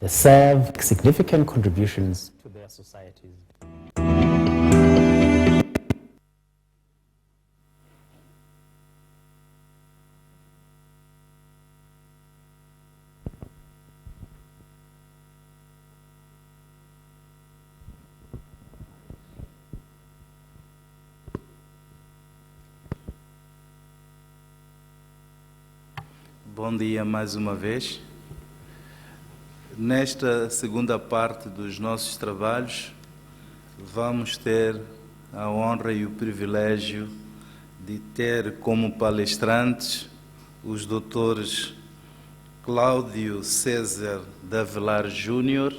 They serve significant contributions to their societies. Bom dia mais uma vez. Nesta segunda parte dos nossos trabalhos, vamos ter a honra e o privilégio de ter como palestrantes os doutores Cláudio César de Avelar Júnior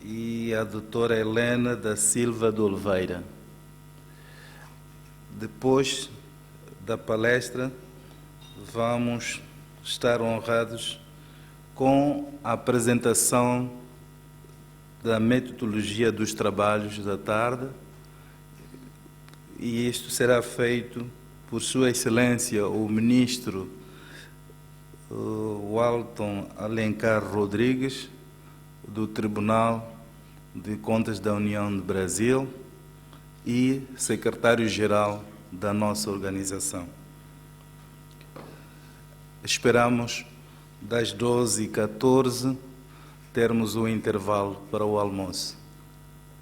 e a doutora Helena da Silva de Oliveira. Depois da palestra, vamos estar honrados com a apresentação da metodologia dos trabalhos da tarde, e isto será feito por Sua Excelência o Ministro Walton Alencar Rodrigues, do Tribunal de Contas da União do Brasil e Secretário-Geral da nossa organização. Esperamos das 12h14 termos um intervalo para o almoço.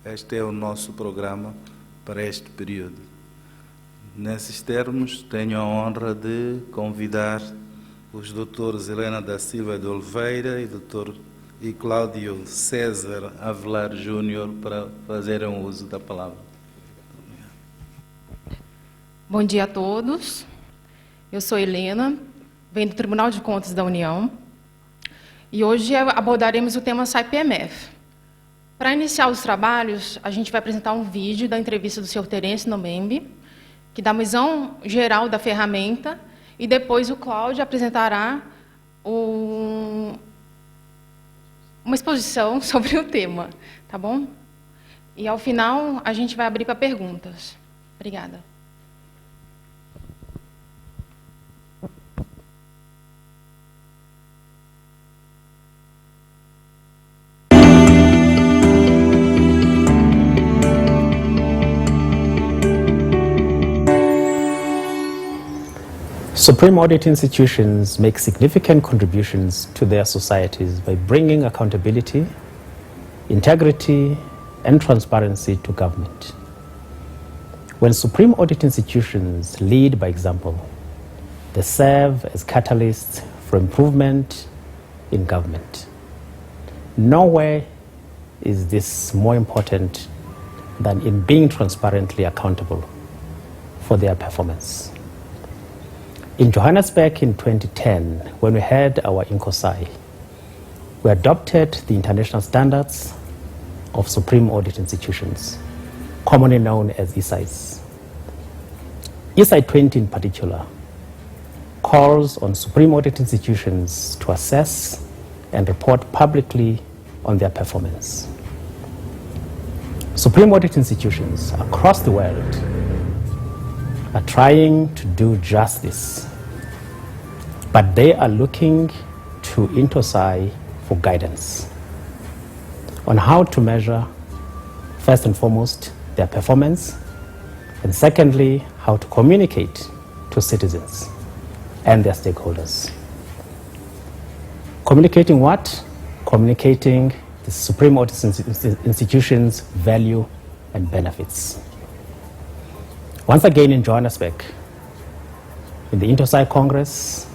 Este é o nosso programa para este período. Nesses termos, tenho a honra de convidar os doutores Helena da Silva de Oliveira e Cláudio César Avelar Júnior para fazerem uso da palavra. Bom dia a todos. Eu sou Helena, venho do Tribunal de Contas da União, e hoje abordaremos o tema SAI-PMF. Para iniciar os trabalhos, a gente vai apresentar um vídeo da entrevista do Sr. Terence Nomembe, que dá uma visão geral da ferramenta, e depois o Cláudio apresentará uma exposição sobre o tema, tá bom? E ao final, a gente vai abrir para perguntas. Obrigada. Supreme audit institutions make significant contributions to their societies by bringing accountability, integrity, and transparency to government. When Supreme audit institutions lead by example, they serve as catalysts for improvement in government. Nowhere is this more important than in being transparently accountable for their performance. In Johannesburg in 2010, when we had our INCOSAI, we adopted the international standards of Supreme Audit Institutions, commonly known as ESIS. ESI 20 in particular calls on Supreme Audit Institutions to assess and report publicly on their performance. Supreme Audit Institutions across the world are trying to do just this, but they are looking to INTOSAI for guidance on how to measure, first and foremost, their performance, and secondly, how to communicate to citizens and their stakeholders. Communicating what? Communicating the Supreme Audit Institution's value and benefits. Once again in Johannesburg, in the INTOSAI Congress,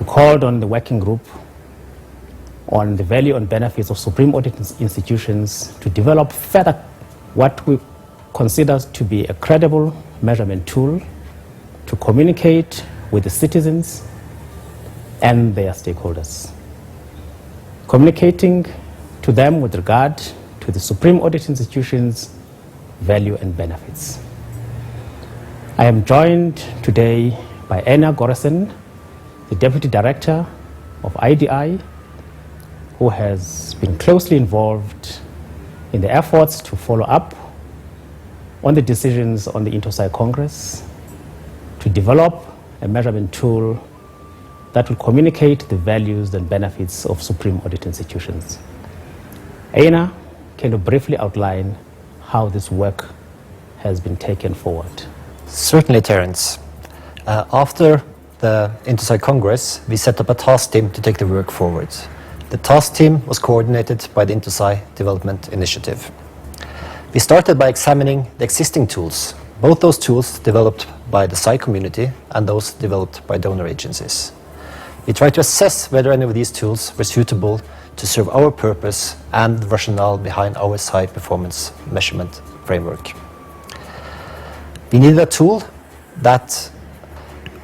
we called on the working group on the value and benefits of Supreme Audit Institutions to develop further what we consider to be a credible measurement tool to communicate with the citizens and their stakeholders. Communicating to them with regard to the Supreme Audit Institution's value and benefits. I am joined today by Anna Goresen, the Deputy Director of IDI, who has been closely involved in the efforts to follow up on the decisions on the INTOSAI Congress to develop a measurement tool that will communicate the values and benefits of Supreme Audit Institutions. Aina, can you briefly outline how this work has been taken forward? Certainly, Terence. After the Intosai Congress, we set up a task team to take the work forward. The task team was coordinated by the Intosai Development Initiative. We started by examining the existing tools, both those tools developed by the SAI community and those developed by donor agencies. We tried to assess whether any of these tools were suitable to serve our purpose and the rationale behind our SAI performance measurement framework. We needed a tool that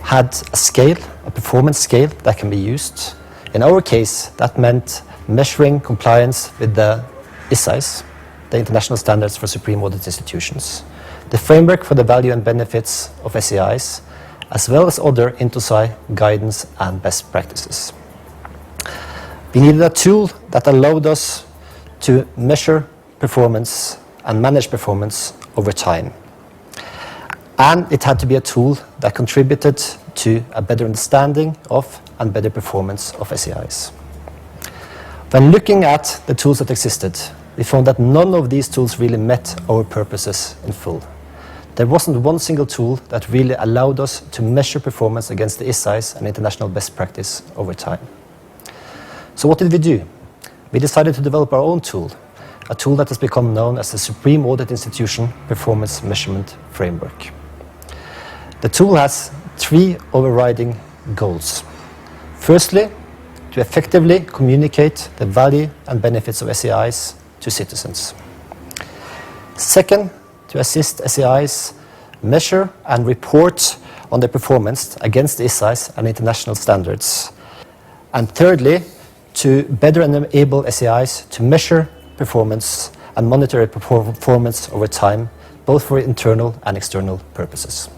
had a scale, a performance scale that can be used. In our case, that meant measuring compliance with the ISAIs, the International Standards for Supreme Audit Institutions, the framework for the value and benefits of SAIs, as well as other Intosai guidance and best practices. We needed a tool that allowed us to measure performance and manage performance over time. And it had to be a tool that contributed to a better understanding of and better performance of SAIs. When looking at the tools that existed, we found that none of these tools really met our purposes in full. There wasn't one single tool that really allowed us to measure performance against the ISAIs and international best practice over time. So what did we do? We decided to develop our own tool, a tool that has become known as the Supreme Audit Institution Performance Measurement Framework. The tool has three overriding goals. Firstly, to effectively communicate the value and benefits of SAIs to citizens. Second, to assist SAIs measure and report on their performance against the ISAIs and international standards. And thirdly, to better enable SAIs to measure performance and monitor performance over time, both for internal and external purposes.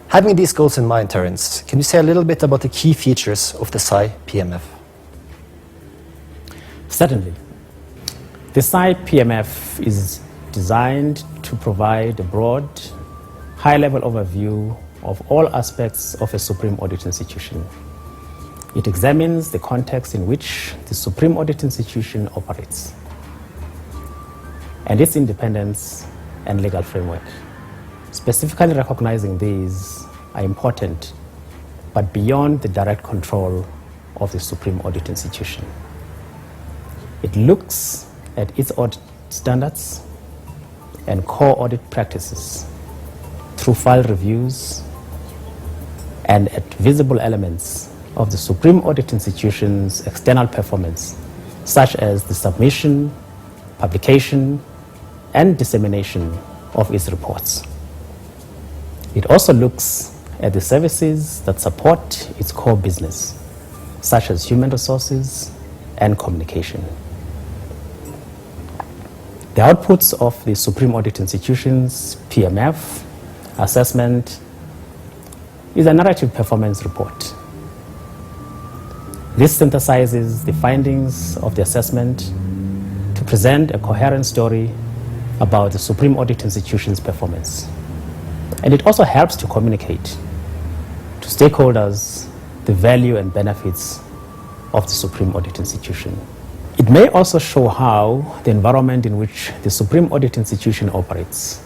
Having these goals in mind, Terence, can you say a little bit about the key features of the SAI PMF? Certainly. The SAI PMF is designed to provide a broad, high-level overview of all aspects of a Supreme Audit Institution. It examines the context in which the Supreme Audit Institution operates and its independence and legal framework. Specifically recognizing these are important, but beyond the direct control of the Supreme Audit Institution. It looks at its audit standards and core audit practices through file reviews and at visible elements of the Supreme Audit Institution's external performance, such as the submission, publication, and dissemination of its reports. It also looks at the services that support its core business, such as human resources and communication. The outputs of the Supreme Audit Institution's PMF assessment is a narrative performance report. This synthesizes the findings of the assessment to present a coherent story about the Supreme Audit Institution's performance. And it also helps to communicate to stakeholders the value and benefits of the Supreme Audit Institution. It may also show how the environment in which the Supreme Audit Institution operates,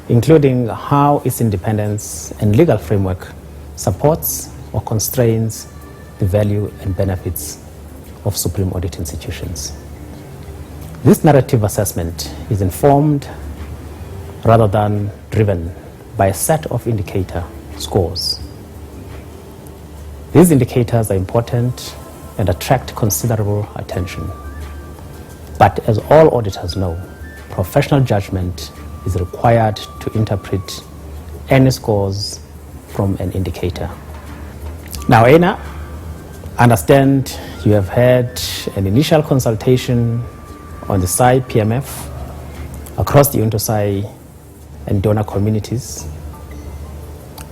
including how its independence and legal framework supports or constrains the value and benefits of Supreme Audit Institutions. This narrative assessment is informed rather than driven by a set of indicator scores. These indicators are important and attract considerable attention. But as all auditors know, professional judgment is required to interpret any scores from an indicator. Now, Aina, I understand you have had an initial consultation on the SAI PMF across the Intosai and donor communities.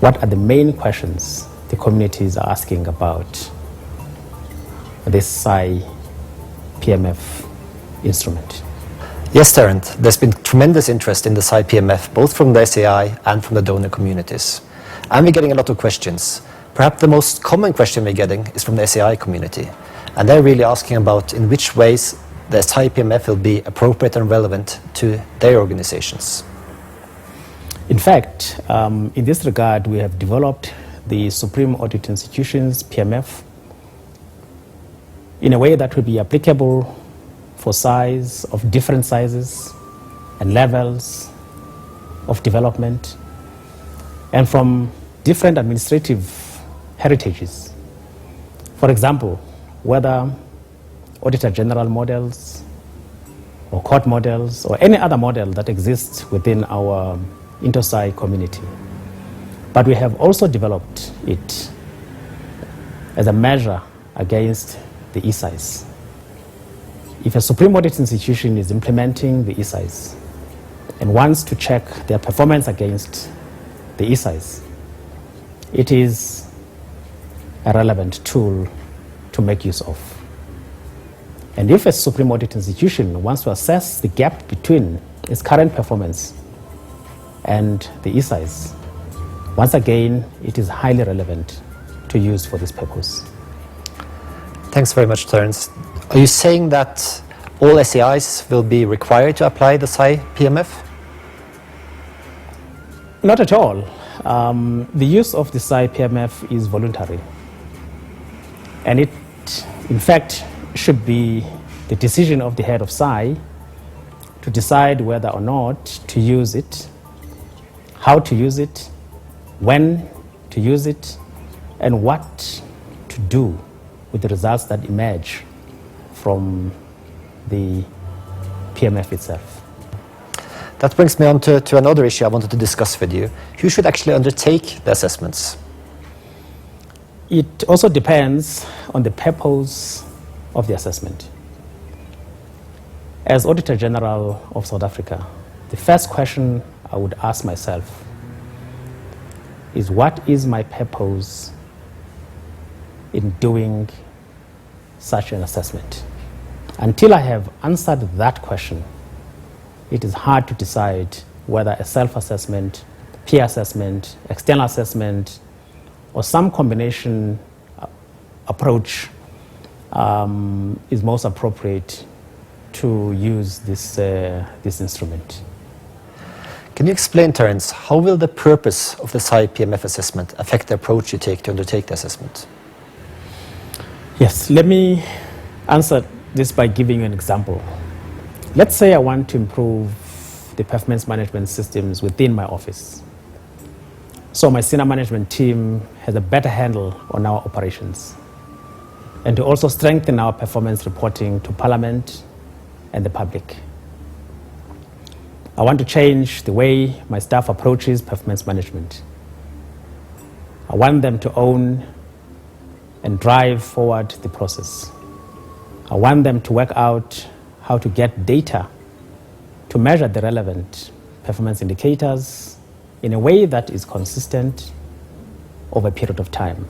What are the main questions the communities are asking about this SAI PMF instrument? Yes, Terence, there's been tremendous interest in the SAI PMF, both from the SAI and from the donor communities. And we're getting a lot of questions. Perhaps the most common question we're getting is from the SAI community, and they're really asking about in which ways the SAI PMF will be appropriate and relevant to their organizations. In fact, in this regard, we have developed the Supreme Audit Institutions PMF in a way that will be applicable for SAIs of different sizes and levels of development and from different administrative heritages. For example, whether Auditor General models or court models or any other model that exists within our INTOSAI community. But we have also developed it as a measure against the ESIs. If a Supreme Audit Institution is implementing the ESIs and wants to check their performance against the ESIs, it is a relevant tool to make use of. And if a Supreme Audit Institution wants to assess the gap between its current performance and the ESIs, once again, it is highly relevant to use for this purpose. Thanks very much, Terence. Are you saying that all SAIs will be required to apply the SAI PMF? Not at all. The use of the SAI PMF is voluntary. And it, in fact, should be the decision of the head of SAI to decide whether or not to use it, how to use it, when to use it, and what to do with the results that emerge from the PMF itself. That brings me on to another issue I wanted to discuss with you. Who should actually undertake the assessments? It also depends on the purpose of the assessment. As Auditor General of South Africa, the first question I would ask myself is, what is my purpose in doing such an assessment? Until I have answered that question, it is hard to decide whether a self-assessment, peer assessment, external assessment, or some combination approach is most appropriate to use this instrument. Can you explain, Terence, how will the purpose of the SAI PMF assessment affect the approach you take to undertake the assessment? Yes, let me answer this by giving you an example. Let's say I want to improve the performance management systems within my office. So my senior management team has a better handle on our operations, and to also strengthen our performance reporting to Parliament and the public. I want to change the way my staff approaches performance management. I want them to own and drive forward the process. I want them to work out how to get data to measure the relevant performance indicators in a way that is consistent over a period of time.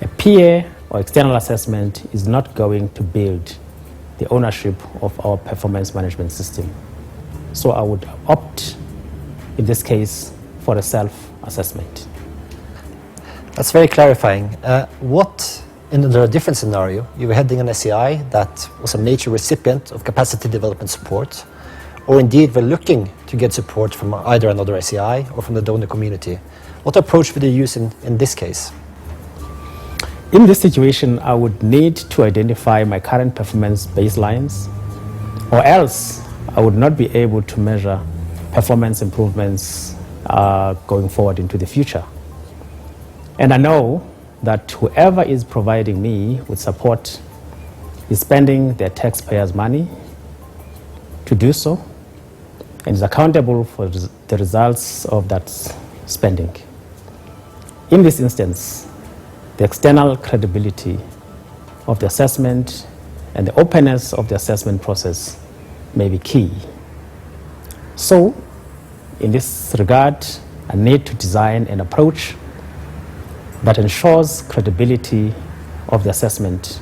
A peer or external assessment is not going to build the ownership of our performance management system. So I would opt, in this case, for a self-assessment. That's very clarifying. What, in a different scenario, you were heading an SAI that was a major recipient of capacity development support, or indeed were looking to get support from either another SAI or from the donor community. What approach would you use in this case? In this situation, I would need to identify my current performance baselines, or else I would not be able to measure performance improvements going forward into the future. And I know that whoever is providing me with support is spending their taxpayers' money to do so, and is accountable for the results of that spending. In this instance, the external credibility of the assessment and the openness of the assessment process may be key. So, in this regard, I need to design an approach that ensures credibility of the assessment,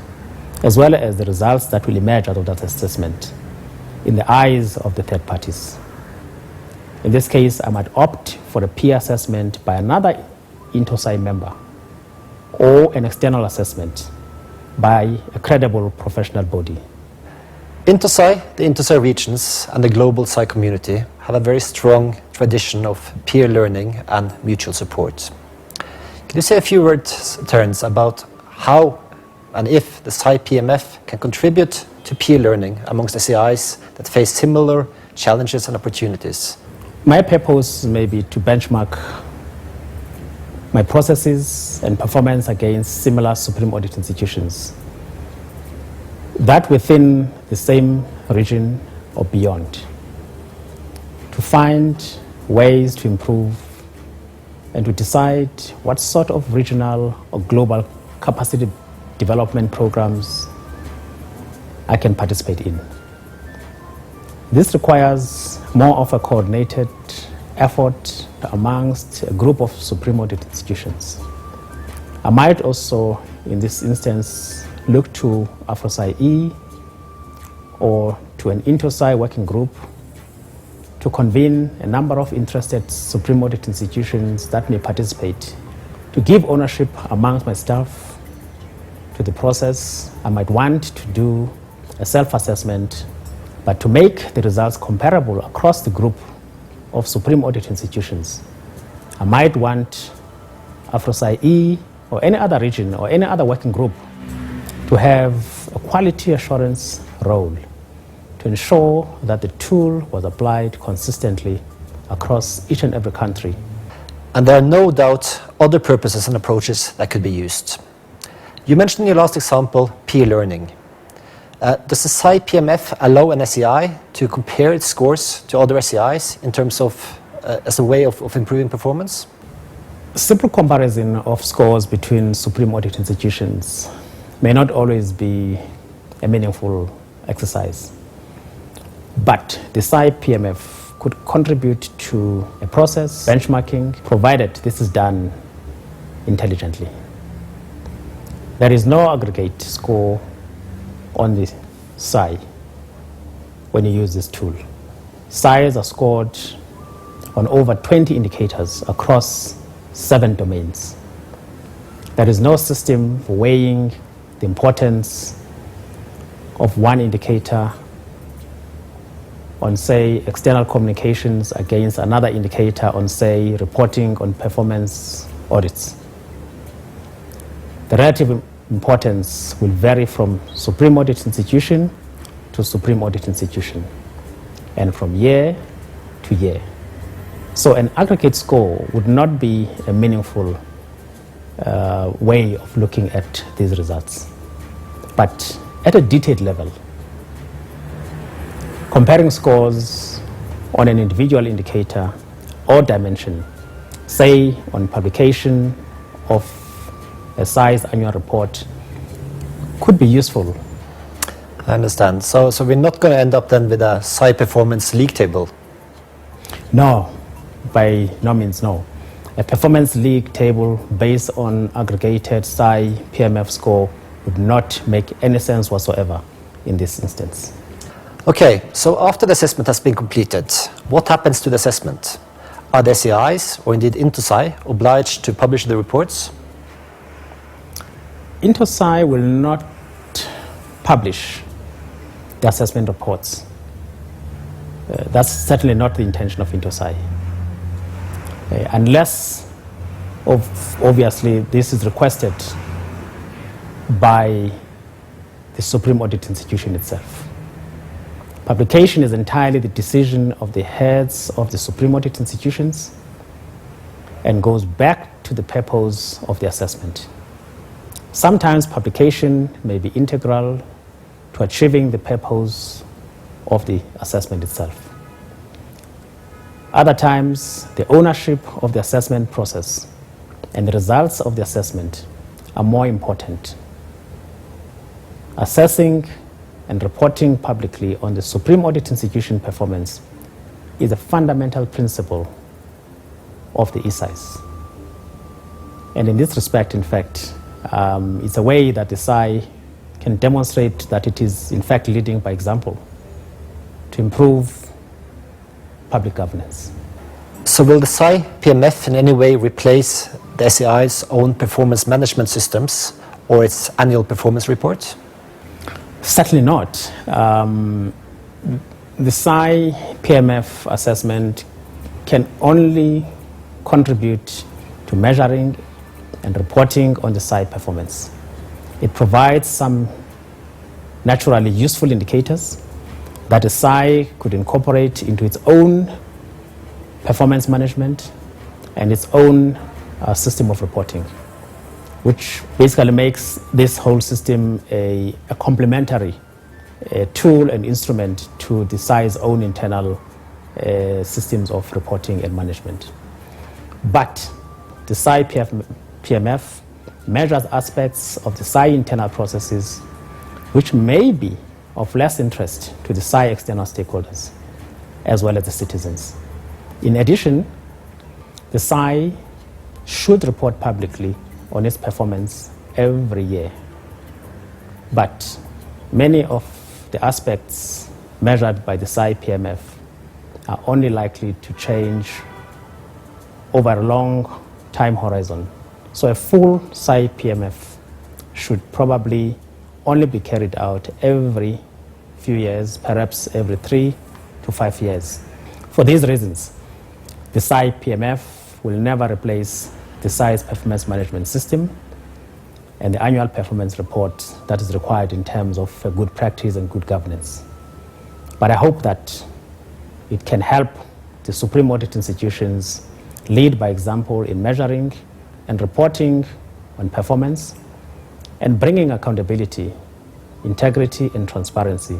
as well as the results that will emerge out of that assessment in the eyes of the third parties. In this case, I might opt for a peer assessment by another INTOSAI member or an external assessment by a credible professional body. INTOSAI, the INTOSAI regions and the global SAI community have a very strong tradition of peer learning and mutual support. Can you say a few words, Terence, about how and if the SAI PMF can contribute to peer learning amongst SAIs that face similar challenges and opportunities? My purpose may be to benchmark my processes and performance against similar Supreme Audit institutions, that within the same region or beyond, to find ways to improve and to decide what sort of regional or global capacity development programs I can participate in. This requires more of a coordinated effort amongst a group of Supreme Audit institutions. I might also, in this instance, look to AfroSAI or to an INTOSAI working group to convene a number of interested Supreme Audit institutions that may participate, to give ownership amongst my staff to the process. I might want to do a self-assessment, but to make the results comparable across the group of Supreme Audit institutions, I might want AfroSAI or any other region or any other working group to have a quality assurance role to ensure that the tool was applied consistently across each and every country. And there are no doubt other purposes and approaches that could be used. You mentioned in your last example peer learning. Does the SAI PMF allow an SAI to compare its scores to other SAIs in terms of, as a way of improving performance? Simple comparison of scores between Supreme Audit institutions may not always be a meaningful exercise, but the SAI PMF could contribute to a process benchmarking, provided this is done intelligently. There is no aggregate score on the SAI when you use this tool. SAIs are scored on over 20 indicators across 7 domains. There is no system for weighing the importance of one indicator on, say, external communications against another indicator on, say, reporting on performance audits. The relative importance will vary from Supreme Audit institution to Supreme Audit institution and from year to year. So an aggregate score would not be a meaningful way of looking at these results. But at a detailed level, comparing scores on an individual indicator or dimension, say on publication of a SAI's annual report, could be useful. I understand. So we're not going to end up then with a SAI performance league table? No, by no means no. A performance league table based on aggregated SAI PMF score would not make any sense whatsoever in this instance. Okay, so after the assessment has been completed, what happens to the assessment? Are the SAIs, or indeed INTOSAI, obliged to publish the reports? INTOSAI will not publish the assessment reports. That's certainly not the intention of INTOSAI. Unless, obviously, this is requested by the Supreme Audit institution itself. Publication is entirely the decision of the heads of the Supreme Audit institutions and goes back to the purpose of the assessment. Sometimes publication may be integral to achieving the purpose of the assessment itself. Other times, the ownership of the assessment process and the results of the assessment are more important. Assessing and reporting publicly on the Supreme Audit institution performance is a fundamental principle of the ESAIs. And in this respect, in fact, it's a way that the SAI can demonstrate that it is, in fact, leading by example to improve public governance. So will the SAI PMF in any way replace the SEI's own performance management systems or its annual performance report? Certainly not. The SAI PMF assessment can only contribute to measuring and reporting on the SAI performance. It provides some naturally useful indicators that a SAI could incorporate into its own performance management and its own system of reporting, which basically makes this whole system a complementary tool and instrument to the SAI's own internal systems of reporting and management. But the SAI PMF measures aspects of the SAI internal processes which may be of less interest to the SAI external stakeholders as well as the citizens. In addition, the SAI should report publicly on its performance every year. But many of the aspects measured by the SAI PMF are only likely to change over a long time horizon. So a full SAI PMF should probably only be carried out every few years, perhaps every 3 to 5 years. For these reasons, the SAI PMF will never replace the SAI's performance management system and the annual performance report that is required in terms of good practice and good governance. But I hope that it can help the Supreme Audit institutions lead by example in measuring and reporting on performance and bringing accountability, integrity, and transparency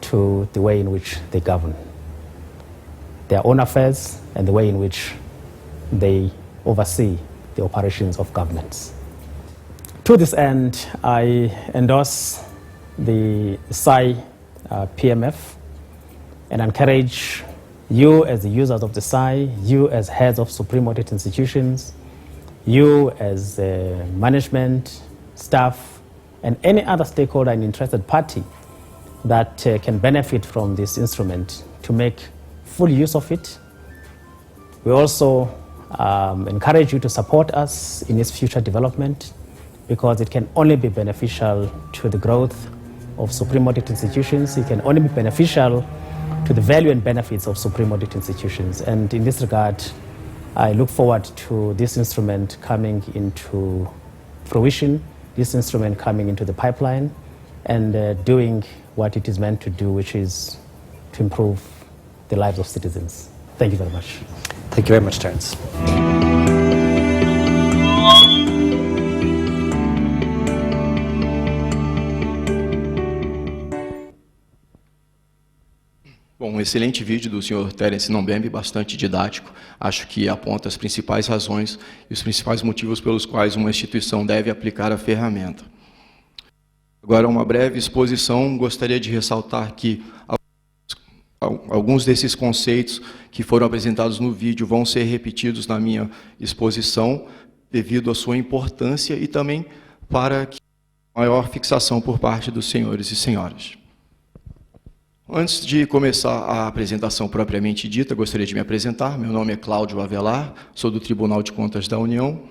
to the way in which they govern their own affairs and the way in which they oversee the operations of governments. To this end, I endorse the SAI PMF and encourage you as the users of the SAI, you as heads of Supreme Audit institutions, you as management, staff, and any other stakeholder and interested party that can benefit from this instrument to make full use of it. We also encourage you to support us in its future development because it can only be beneficial to the growth of Supreme Audit institutions. It can only be beneficial to the value and benefits of Supreme Audit institutions. And in this regard, I look forward to this instrument coming into fruition, this instrument coming into the pipeline, and doing what it is meant to do, which is to improve the lives of citizens. Thank you very much. Thank you very much, Terence. Bom, um excelente vídeo do Sr. Terence Nombembe, bastante didático. Acho que aponta as principais razões e os principais motivos pelos quais uma instituição deve aplicar a ferramenta. Agora, uma breve exposição. Gostaria de ressaltar que alguns desses conceitos que foram apresentados no vídeo vão ser repetidos na minha exposição, devido à sua importância e também para que maior fixação por parte dos senhores e senhoras. Antes de começar a apresentação propriamente dita, gostaria de me apresentar. Meu nome é Cláudio Avelar, sou do Tribunal de Contas da União.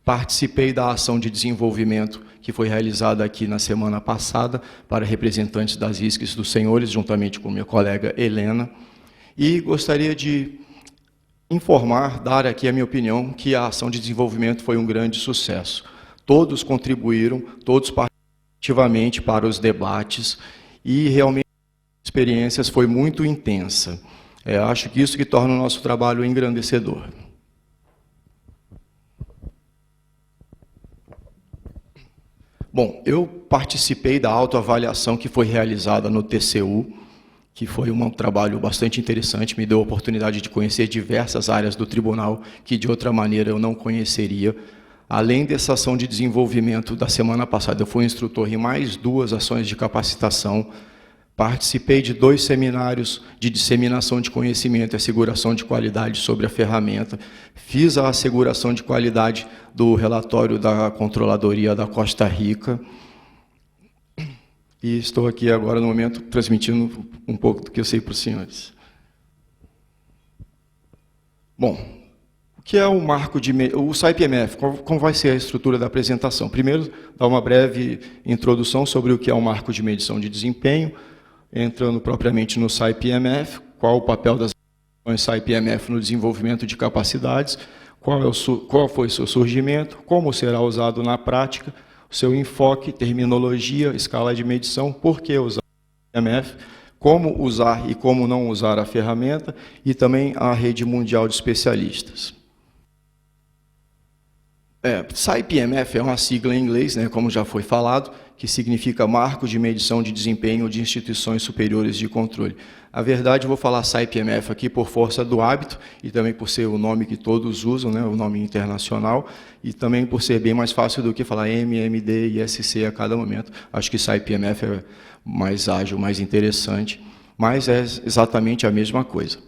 Participei da ação de desenvolvimento que foi realizada aqui na semana passada para representantes das ISCs dos senhores, juntamente com minha colega Helena. E gostaria de informar, dar aqui a minha opinião, que a ação de desenvolvimento foi um grande sucesso. Todos contribuíram, todos participaram ativamente para os debates e realmente experiências foi muito intensa. Acho que isso que torna o nosso trabalho engrandecedor. Bom, eu participei da autoavaliação que foi realizada no TCU, que foi um trabalho bastante interessante, me deu a oportunidade de conhecer diversas áreas do tribunal que de outra maneira eu não conheceria. Além dessa ação de desenvolvimento da semana passada, eu fui instrutor em mais 2 ações de capacitação. Participei de 2 seminários de disseminação de conhecimento e asseguração de qualidade sobre a ferramenta. Fiz a asseguração de qualidade do relatório da Controladoria da Costa Rica. E estou aqui agora, no momento, transmitindo um pouco do que eu sei para os senhores. Bom, o que é o marco de o SAI-PMF, como vai ser a estrutura da apresentação. Primeiro, dar uma breve introdução sobre o que é o marco de medição de desempenho, entrando propriamente no SAI-PMF, qual o papel das ações SAI-PMF no desenvolvimento de capacidades, qual foi o seu surgimento, como será usado na prática, o seu enfoque, terminologia, escala de medição, por que usar o SAI-PMF, como usar e como não usar a ferramenta, e também a rede mundial de especialistas. SAI-PMF é uma sigla em inglês, né, como já foi falado, que significa Marco de Medição de Desempenho de Instituições Superiores de Controle. A verdade, eu vou falar SAI-PMF aqui por força do hábito, e também por ser o nome que todos usam, né, o nome internacional, e também por ser bem mais fácil do que falar MD e SC a cada momento. Acho que SAI-PMF é mais ágil, mais interessante, mas é exatamente a mesma coisa.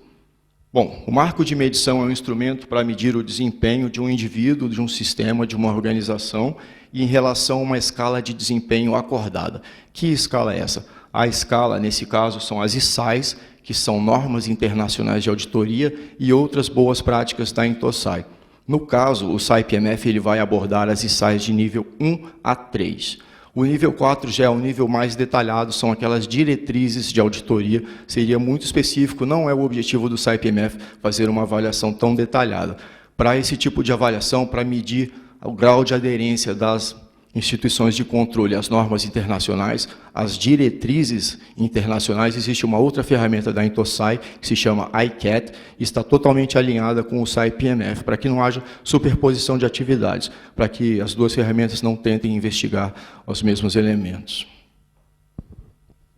Bom, o marco de medição é um instrumento para medir o desempenho de um indivíduo, de um sistema, de uma organização, e em relação a uma escala de desempenho acordada. Que escala é essa? A escala, nesse caso, são as ISAIs, que são normas internacionais de auditoria, e outras boas práticas da Intosai. No caso, o SAI-PMF ele vai abordar as ISAIs de nível 1 a 3. O nível 4 já é o nível mais detalhado, são aquelas diretrizes de auditoria, seria muito específico, não é o objetivo do SAI-PMF fazer uma avaliação tão detalhada. Para esse tipo de avaliação, para medir o grau de aderência das instituições de controle às normas internacionais, às diretrizes internacionais, existe uma outra ferramenta da Intosai, que se chama ICAT, e está totalmente alinhada com o SAI-PMF, para que não haja superposição de atividades, para que as duas ferramentas não tentem investigar os mesmos elementos.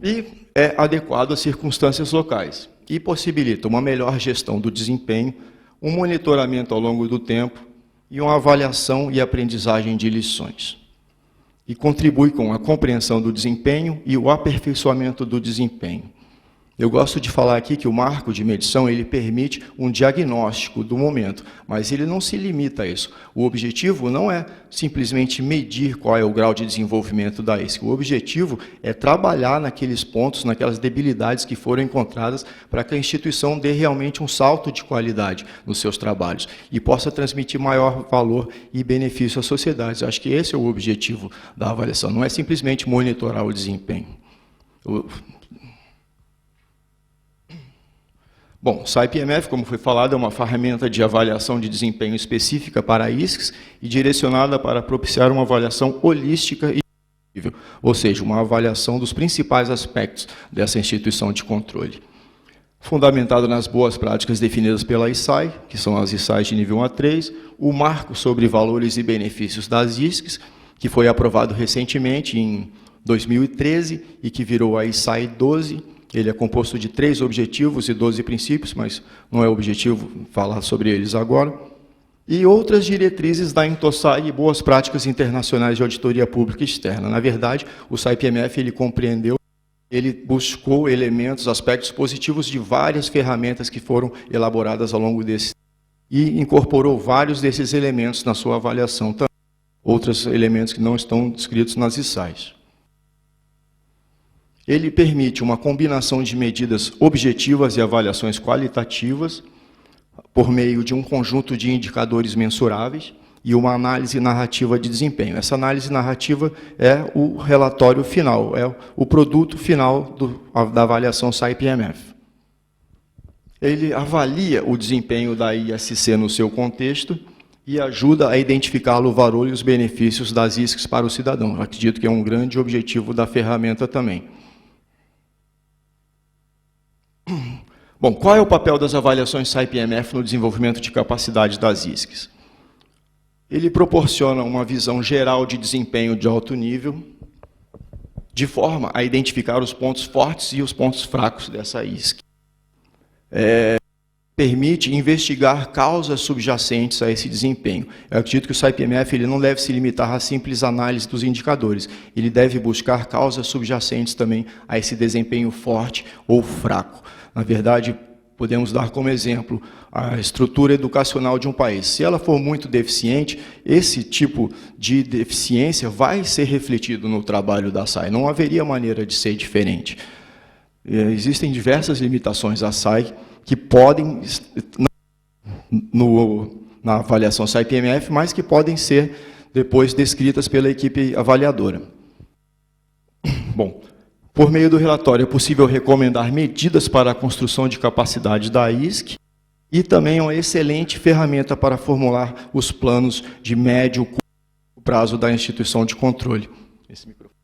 E é adequado às circunstâncias locais, e possibilita uma melhor gestão do desempenho, um monitoramento ao longo do tempo, e uma avaliação e aprendizagem de lições. E contribui com a compreensão do desempenho e o aperfeiçoamento do desempenho. Eu gosto de falar aqui que o marco de medição ele permite um diagnóstico do momento, mas ele não se limita a isso. O objetivo não é simplesmente medir qual é o grau de desenvolvimento da ISC. O objetivo é trabalhar naqueles pontos, naquelas debilidades que foram encontradas para que a instituição dê realmente um salto de qualidade nos seus trabalhos e possa transmitir maior valor e benefício às sociedades. Acho que esse é o objetivo da avaliação, não é simplesmente monitorar o desempenho. Bom, o SAI-PMF, como foi falado, é uma ferramenta de avaliação de desempenho específica para ISCs e direcionada para propiciar uma avaliação holística e nível, ou seja, uma avaliação dos principais aspectos dessa instituição de controle. Fundamentado nas boas práticas definidas pela ISAI, que são as ISAIs de nível 1 a 3, o marco sobre valores e benefícios das ISCs, que foi aprovado recentemente em 2013 e que virou a ISAI 12, ele é composto de 3 objetivos e 12 princípios, mas não é o objetivo falar sobre eles agora. E outras diretrizes da Intosai e boas práticas internacionais de auditoria pública externa. Na verdade, o SAI-PMF ele compreendeu, ele buscou elementos, aspectos positivos de várias ferramentas que foram elaboradas ao longo desse e incorporou vários desses elementos na sua avaliação também. Outros elementos que não estão descritos nas ISAIs. Ele permite uma combinação de medidas objetivas e avaliações qualitativas por meio de um conjunto de indicadores mensuráveis e uma análise narrativa de desempenho. Essa análise narrativa é o relatório final, é o produto final da avaliação SAI-PMF. Ele avalia o desempenho da ISC no seu contexto e ajuda a identificar o valor e os benefícios das ISCs para o cidadão. Eu acredito que é um grande objetivo da ferramenta também. Bom, qual é o papel das avaliações SAI-PMF no desenvolvimento de capacidade das ISCs? Ele proporciona uma visão geral de desempenho de alto nível, de forma a identificar os pontos fortes e os pontos fracos dessa ISC. Permite investigar causas subjacentes a esse desempenho. Eu acredito que o SAI-PMF ele não deve se limitar à simples análise dos indicadores, ele deve buscar causas subjacentes também a esse desempenho forte ou fraco. Na verdade, podemos dar como exemplo a estrutura educacional de um país. Se ela for muito deficiente, esse tipo de deficiência vai ser refletido no trabalho da SAI. Não haveria maneira de ser diferente. Existem diversas limitações à SAI que podem, na avaliação SAI-PMF, mas que podem ser depois descritas pela equipe avaliadora. Bom, por meio do relatório é possível recomendar medidas para a construção de capacidade da ISC e também é uma excelente ferramenta para formular os planos de médio e curto prazo da instituição de controle. Esse microfone.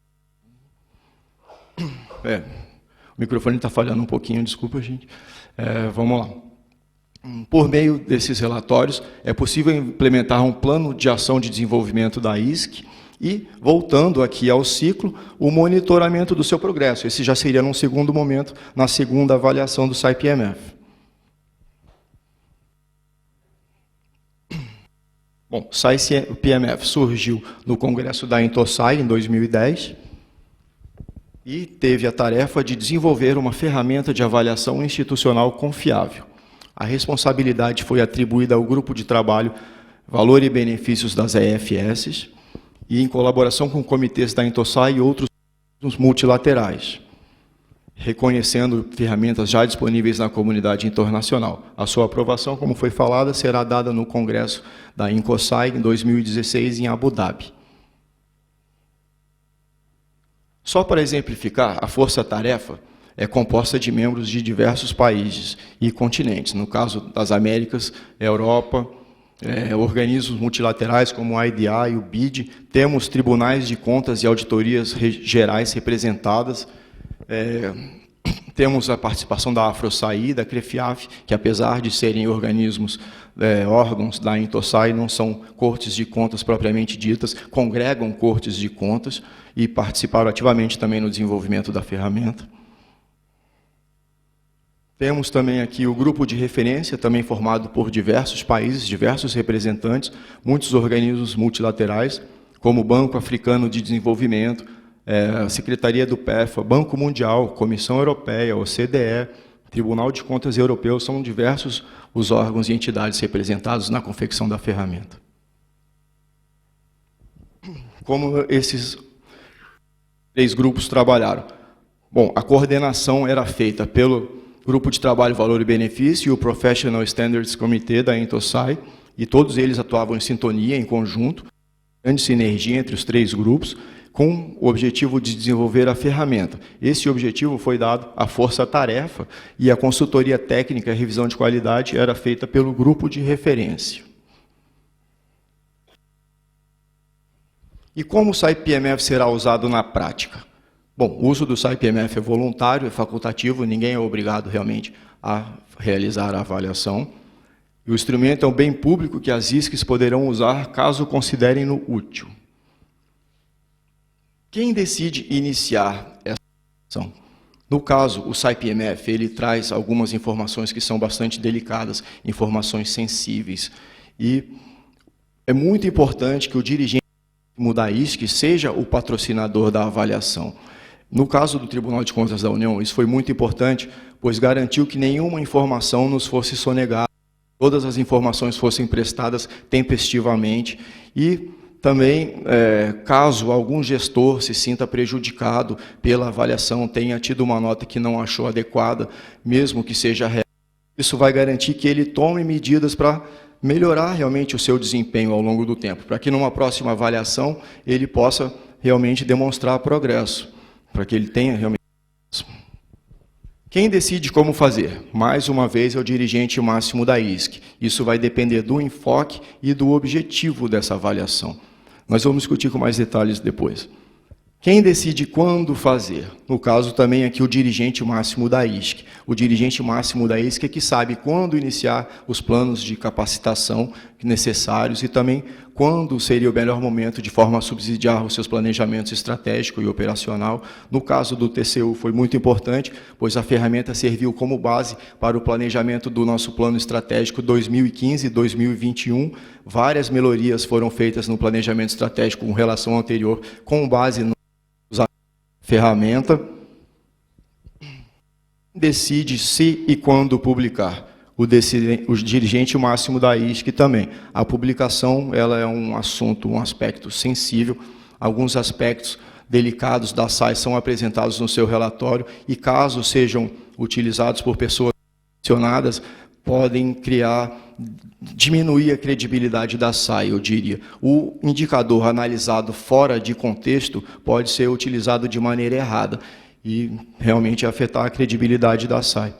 O microfone está falhando um pouquinho, desculpa, gente. Vamos lá. Por meio desses relatórios, é possível implementar um plano de ação de desenvolvimento da ISC e, voltando aqui ao ciclo, o monitoramento do seu progresso. Esse já seria num segundo momento, na segunda avaliação do SAI-PMF. Bom, o SAI-PMF surgiu no Congresso da Intosai em 2010 e teve a tarefa de desenvolver uma ferramenta de avaliação institucional confiável. A responsabilidade foi atribuída ao grupo de trabalho Valor e Benefícios das EFS e em colaboração com comitês da Intosai e outros multilaterais, reconhecendo ferramentas já disponíveis na comunidade internacional. A sua aprovação, como foi falada, será dada no Congresso da INCOSAI em 2016 em Abu Dhabi. Só para exemplificar, a força-tarefa é composta de membros de diversos países e continentes. No caso das Américas, Europa, organismos multilaterais como o IDI e o BID, temos tribunais de contas e auditorias gerais representadas, temos a participação da AfroSai, da CREFIAF, que apesar de serem organismos, órgãos da Intosai, não são cortes de contas propriamente ditas, congregam cortes de contas e participaram ativamente também no desenvolvimento da ferramenta. Temos também aqui o grupo de referência, também formado por diversos países, diversos representantes, muitos organismos multilaterais, como o Banco Africano de Desenvolvimento, a Secretaria do PEFA, Banco Mundial, Comissão Europeia, OCDE, Tribunal de Contas Europeu, são diversos os órgãos e entidades representados na confecção da ferramenta. Como esses 3 grupos trabalharam? Bom, a coordenação era feita pelo Grupo de Trabalho Valor e Benefício e o Professional Standards Committee da Intosai, e todos eles atuavam em sintonia, em conjunto, grande sinergia entre os 3 grupos, com o objetivo de desenvolver a ferramenta. Esse objetivo foi dado à força-tarefa e a consultoria técnica e revisão de qualidade era feita pelo grupo de referência. E como o SAI-PMF será usado na prática? Bom, o uso do SAI-PMF é voluntário, é facultativo, ninguém é obrigado realmente a realizar a avaliação. E o instrumento é um bem público que as ISCs poderão usar caso considerem-no útil. Quem decide iniciar essa ação? No caso, o SAI-PMF, ele traz algumas informações que são bastante delicadas, informações sensíveis. E é muito importante que o dirigente da ISC seja o patrocinador da avaliação. No caso do Tribunal de Contas da União, isso foi muito importante, pois garantiu que nenhuma informação nos fosse sonegada, todas as informações fossem prestadas tempestivamente e também, caso algum gestor se sinta prejudicado pela avaliação, tenha tido uma nota que não achou adequada, mesmo que seja real, isso vai garantir que ele tome medidas para melhorar realmente o seu desempenho ao longo do tempo, para que numa próxima avaliação ele possa realmente demonstrar progresso, para que ele tenha realmente... Quem decide como fazer? Mais uma vez, é o dirigente máximo da ISC. Isso vai depender do enfoque e do objetivo dessa avaliação. Nós vamos discutir com mais detalhes depois. Quem decide quando fazer? No caso também aqui o dirigente máximo da ISC. O dirigente máximo da ISC é que sabe quando iniciar os planos de capacitação necessários e também quando seria o melhor momento de forma a subsidiar os seus planejamentos estratégico e operacional. No caso do TCU foi muito importante, pois a ferramenta serviu como base para o planejamento do nosso plano estratégico 2015-2021. Várias melhorias foram feitas no planejamento estratégico com relação ao anterior, com base no ferramenta. Decide se e quando publicar. O dirigente máximo da ISC também. A publicação ela é um assunto, um aspecto sensível. Alguns aspectos delicados da SAI são apresentados no seu relatório e, caso sejam utilizados por pessoas relacionadas, podem diminuir a credibilidade da SAI, eu diria. O indicador analisado fora de contexto pode ser utilizado de maneira errada e realmente afetar a credibilidade da SAI.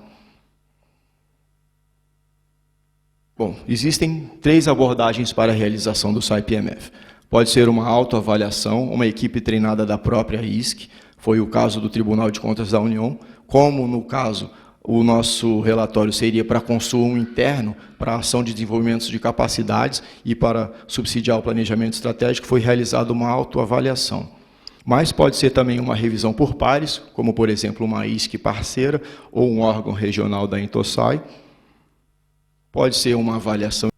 Bom, existem 3 abordagens para a realização do SAI-PMF. Pode ser uma autoavaliação, uma equipe treinada da própria ISC, foi o caso do Tribunal de Contas da União, como no caso o nosso relatório seria para consumo interno, para ação de desenvolvimento de capacidades e para subsidiar o planejamento estratégico, foi realizada uma autoavaliação. Mas pode ser também uma revisão por pares, como, por exemplo, uma ISC parceira ou um órgão regional da Intosai. Pode ser uma avaliação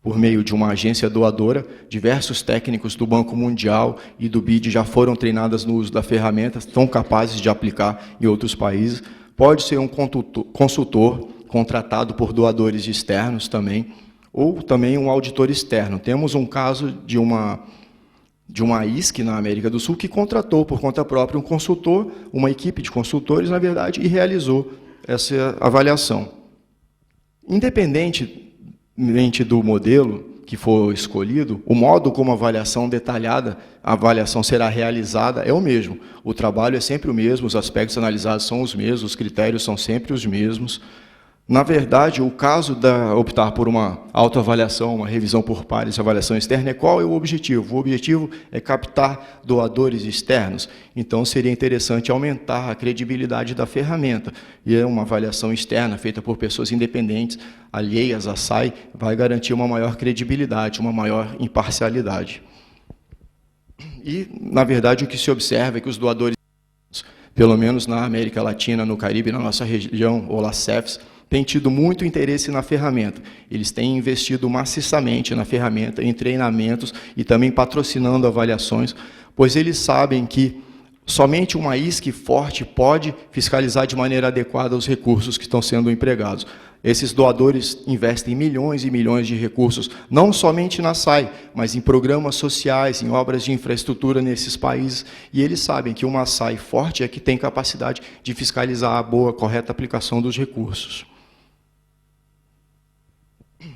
por meio de uma agência doadora. Diversos técnicos do Banco Mundial e do BID já foram treinados no uso da ferramenta, estão capazes de aplicar em outros países. Pode ser um consultor contratado por doadores externos também, ou também um auditor externo. Temos um caso de uma ISC na América do Sul que contratou por conta própria um consultor, uma equipe de consultores, na verdade, e realizou essa avaliação. Independentemente do modelo que for escolhido, o modo como a avaliação detalhada, a avaliação será realizada é o mesmo. O trabalho é sempre o mesmo, os aspectos analisados são os mesmos, os critérios são sempre os mesmos. Na verdade, o caso da optar por uma autoavaliação, uma revisão por pares e avaliação externa, qual é o objetivo? O objetivo é captar doadores externos. Então, seria interessante aumentar a credibilidade da ferramenta. E uma avaliação externa, feita por pessoas independentes, alheias à SAI, vai garantir uma maior credibilidade, uma maior imparcialidade. E, na verdade, o que se observa é que os doadores, pelo menos na América Latina, no Caribe, na nossa região, ou LACEFs, têm tido muito interesse na ferramenta. Eles têm investido maciçamente na ferramenta, em treinamentos e também patrocinando avaliações, pois eles sabem que somente uma ISC forte pode fiscalizar de maneira adequada os recursos que estão sendo empregados. Esses doadores investem milhões e milhões de recursos, não somente na SAI, mas em programas sociais, em obras de infraestrutura nesses países, e eles sabem que uma SAI forte é que tem capacidade de fiscalizar a boa, correta aplicação dos recursos.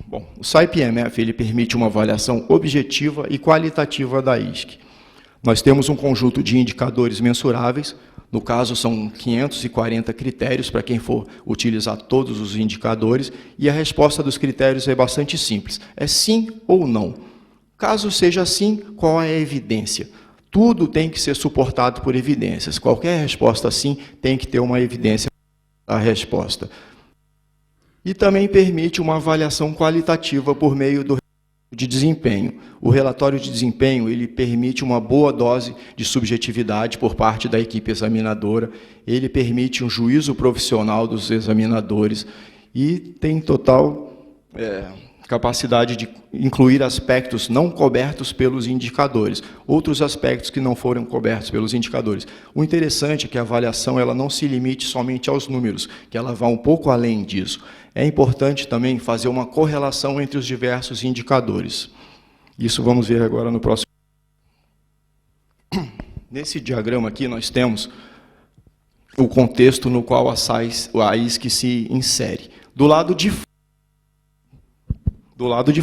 Bom, o SAI-PMF ele permite uma avaliação objetiva e qualitativa da ISC. Nós temos um conjunto de indicadores mensuráveis, no caso são 540 critérios para quem for utilizar todos os indicadores, e a resposta dos critérios é bastante simples, é sim ou não. Caso seja sim, qual é a evidência? Tudo tem que ser suportado por evidências, qualquer resposta sim tem que ter uma evidência da resposta. E também permite uma avaliação qualitativa por meio do de desempenho. O relatório de desempenho ele permite uma boa dose de subjetividade por parte da equipe examinadora, ele permite um juízo profissional dos examinadores e tem total capacidade de incluir aspectos não cobertos pelos indicadores, outros aspectos que não foram cobertos pelos indicadores. O interessante é que a avaliação ela não se limite somente aos números, que ela vá um pouco além disso. É importante também fazer uma correlação entre os diversos indicadores. Isso vamos ver agora no próximo. Nesse diagrama aqui nós temos o contexto no qual a ISC se insere. Do lado de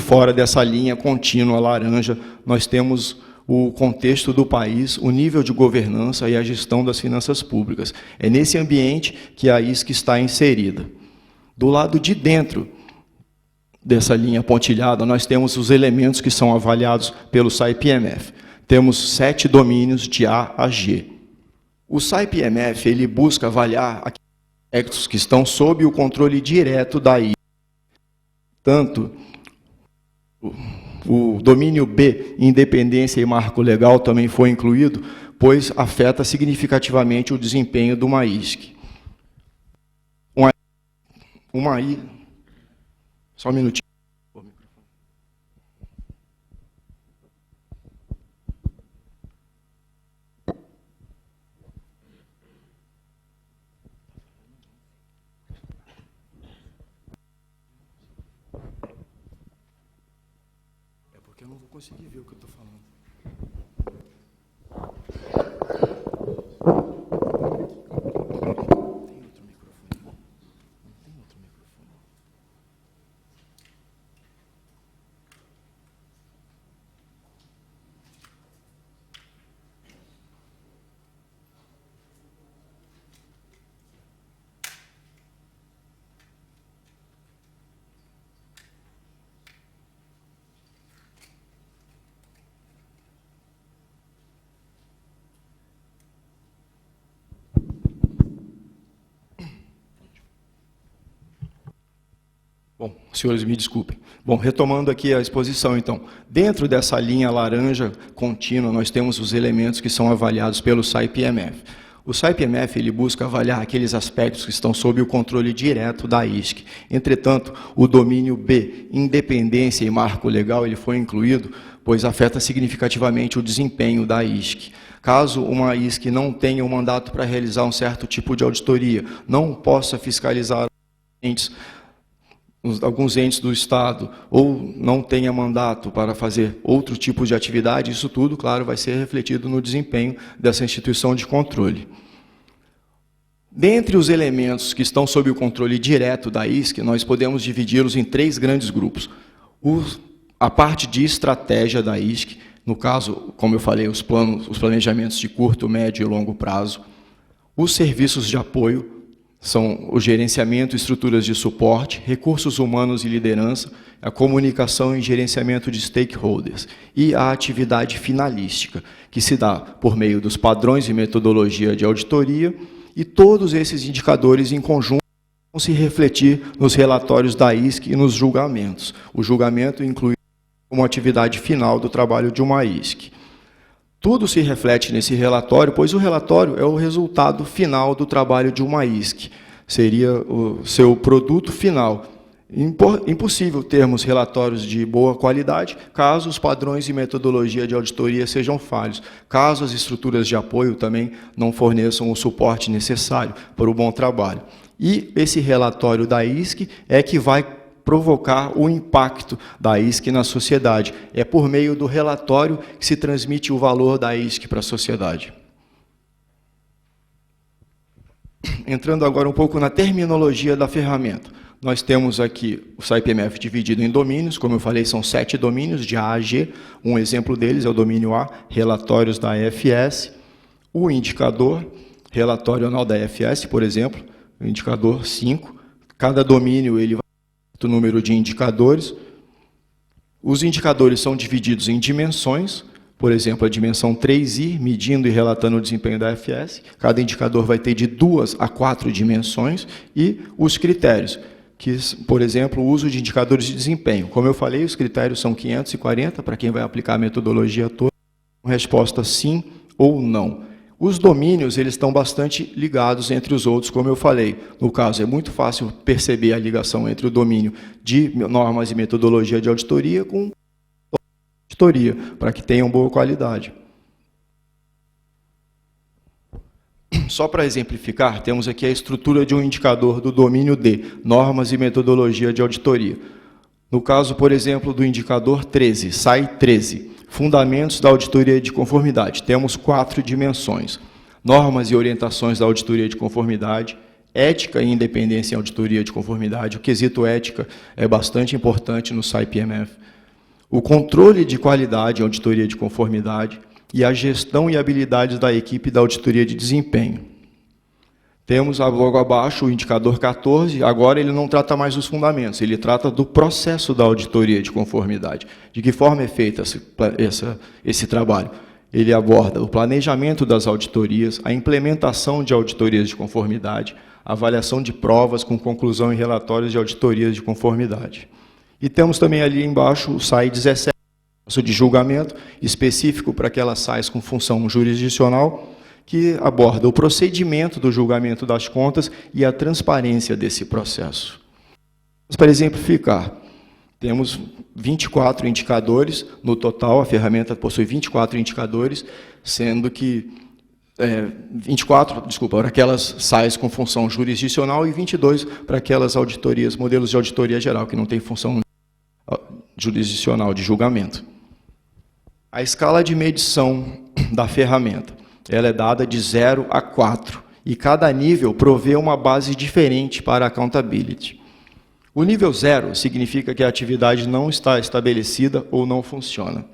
fora dessa linha contínua laranja, nós temos o contexto do país, o nível de governança e a gestão das finanças públicas. É nesse ambiente que a ISC está inserida. Do lado de dentro dessa linha pontilhada, nós temos os elementos que são avaliados pelo SAI-PMF. Temos 7 domínios de A a G. O SAI-PMF ele busca avaliar aspectos que estão sob o controle direto da ISC. Tanto o domínio B, independência e marco legal, também foi incluído, pois afeta significativamente o desempenho de uma ISC. Só um minutinho. É porque eu não vou conseguir ver o que eu estou falando. Tem outro microfone? Não tem outro microfone. Bom, senhores, me desculpem. Bom, retomando aqui a exposição, então. Dentro dessa linha laranja contínua, nós temos os elementos que são avaliados pelo SAI-PMF. O SAI-PMF ele busca avaliar aqueles aspectos que estão sob o controle direto da ISC. Entretanto, o domínio B, independência e marco legal, ele foi incluído, pois afeta significativamente o desempenho da ISC. Caso uma ISC não tenha um mandato para realizar um certo tipo de auditoria, não possa fiscalizar alguns entes do Estado, ou não tenha mandato para fazer outro tipo de atividade, isso tudo, claro, vai ser refletido no desempenho dessa instituição de controle. Dentre os elementos que estão sob o controle direto da ISC, nós podemos dividi-los em 3 grandes grupos. A parte de estratégia da ISC, no caso, como eu falei, os planejamentos de curto, médio e longo prazo. Os serviços de apoio, são o gerenciamento e estruturas de suporte, recursos humanos e liderança, a comunicação e gerenciamento de stakeholders e a atividade finalística, que se dá por meio dos padrões e metodologia de auditoria, e todos esses indicadores em conjunto vão se refletir nos relatórios da ISC e nos julgamentos. O julgamento inclui como atividade final do trabalho de uma ISC. Tudo se reflete nesse relatório, pois o relatório é o resultado final do trabalho de uma ISC. Seria o seu produto final. Impossível termos relatórios de boa qualidade caso os padrões e metodologia de auditoria sejam falhos, caso as estruturas de apoio também não forneçam o suporte necessário para o bom trabalho. E esse relatório da ISC é que vai provocar o impacto da ISC na sociedade. É por meio do relatório que se transmite o valor da ISC para a sociedade. Entrando agora um pouco na terminologia da ferramenta. Nós temos aqui o SAI-PMF dividido em domínios, como eu falei, são 7 domínios, de A a G. Um exemplo deles é o domínio A, relatórios da EFS. O indicador, relatório anual da EFS, por exemplo, o indicador 5. Cada domínio ele vai o número de indicadores. Os indicadores são divididos em dimensões, por exemplo, a dimensão 3I, medindo e relatando o desempenho da FS. Cada indicador vai ter de 2 a 4 dimensões. E os critérios, que, por exemplo, o uso de indicadores de desempenho. Como eu falei, os critérios são 540, para quem vai aplicar a metodologia toda, com resposta sim ou não. Os domínios eles estão bastante ligados entre os outros, como eu falei. No caso, é muito fácil perceber a ligação entre o domínio de normas e metodologia de auditoria com auditoria, para que tenham boa qualidade. Só para exemplificar, temos aqui a estrutura de um indicador do domínio D, normas e metodologia de auditoria. No caso, por exemplo, do indicador 13, SAI 13, fundamentos da auditoria de conformidade. Temos 4 dimensões: normas e orientações da auditoria de conformidade, ética e independência em auditoria de conformidade. O quesito ética é bastante importante no SAI-PMF. O controle de qualidade em auditoria de conformidade e a gestão e habilidades da equipe da auditoria de desempenho. Temos logo abaixo o indicador 14, agora ele não trata mais dos fundamentos, ele trata do processo da auditoria de conformidade. De que forma é feito esse trabalho? Ele aborda o planejamento das auditorias, a implementação de auditorias de conformidade, a avaliação de provas com conclusão em relatórios de auditorias de conformidade. E temos também ali embaixo o SAI 17, de julgamento, específico para aquelas SAIs com função jurisdicional, que aborda o procedimento do julgamento das contas e a transparência desse processo. Para exemplificar, temos 24 indicadores, no total a ferramenta possui 24 indicadores, sendo que 24, para aquelas SAIs com função jurisdicional e 22 para aquelas auditorias, modelos de auditoria geral, que não tem função jurisdicional de julgamento. A escala de medição da ferramenta, ela é dada de 0 a 4, e cada nível provê uma base diferente para a accountability. O nível 0 significa que a atividade não está estabelecida ou não funciona.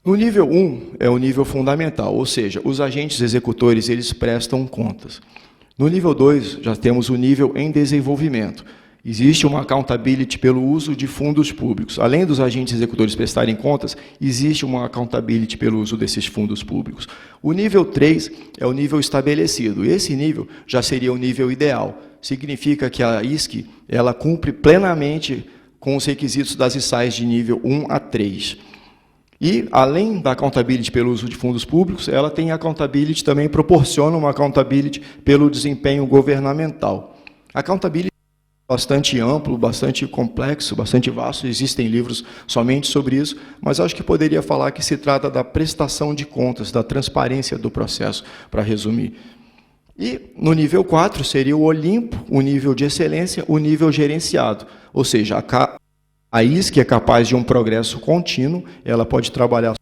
O nível 1 é o nível fundamental, ou seja, os agentes executores eles prestam contas. No nível 2, já temos o nível em desenvolvimento. Existe uma accountability pelo uso de fundos públicos. Além dos agentes executores prestarem contas, existe uma accountability pelo uso desses fundos públicos. O nível 3 é o nível estabelecido. Esse nível já seria o nível ideal. significa que a ISC ela cumpre plenamente com os requisitos das ISAIs de nível 1 a 3. E, além da accountability pelo uso de fundos públicos, ela tem accountability, também proporciona uma accountability pelo desempenho governamental. Accountability é bastante amplo, bastante complexo, bastante vasto, existem livros somente sobre isso, mas acho que poderia falar que se trata da prestação de contas, da transparência do processo, para resumir. E, no nível 4, seria o Olimpo, o nível de excelência, o nível gerenciado, ou seja, a ISC é capaz de um progresso contínuo, ela pode trabalhar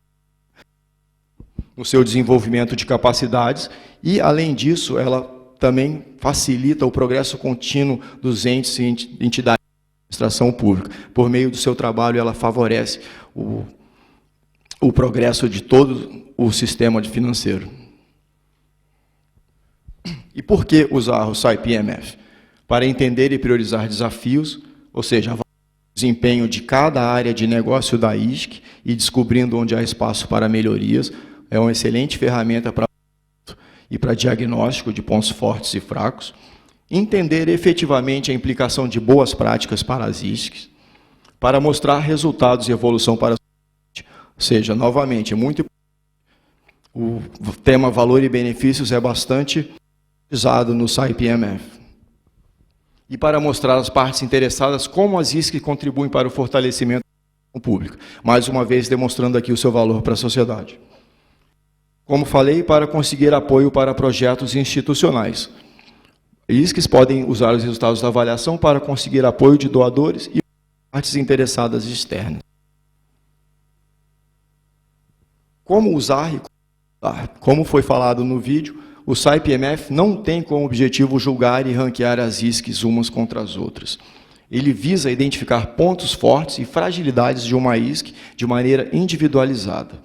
no seu desenvolvimento de capacidades e, além disso, ela também facilita o progresso contínuo dos entes e entidades de administração pública. Por meio do seu trabalho, ela favorece o progresso de todo o sistema financeiro. E por que usar o SAI-PMF? Para entender e priorizar desafios, ou seja, desempenho de cada área de negócio da ISC e descobrindo onde há espaço para melhorias. É uma excelente ferramenta para diagnóstico de pontos fortes e fracos. Entender efetivamente a implicação de boas práticas para as ISCs, para mostrar resultados e evolução para a sociedade. Ou seja, novamente, é muito importante. O tema valor e benefícios é bastante usado no SAI-PMF. E para mostrar às partes interessadas como as ISCs contribuem para o fortalecimento da pública, mais uma vez demonstrando aqui o seu valor para a sociedade. Como falei, para conseguir apoio para projetos institucionais. ISCs podem usar os resultados da avaliação para conseguir apoio de doadores e partes interessadas externas. Como usar e como foi falado no vídeo, o SAI-PMF não tem como objetivo julgar e ranquear as ISCs umas contra as outras. Ele visa identificar pontos fortes e fragilidades de uma ISC de maneira individualizada.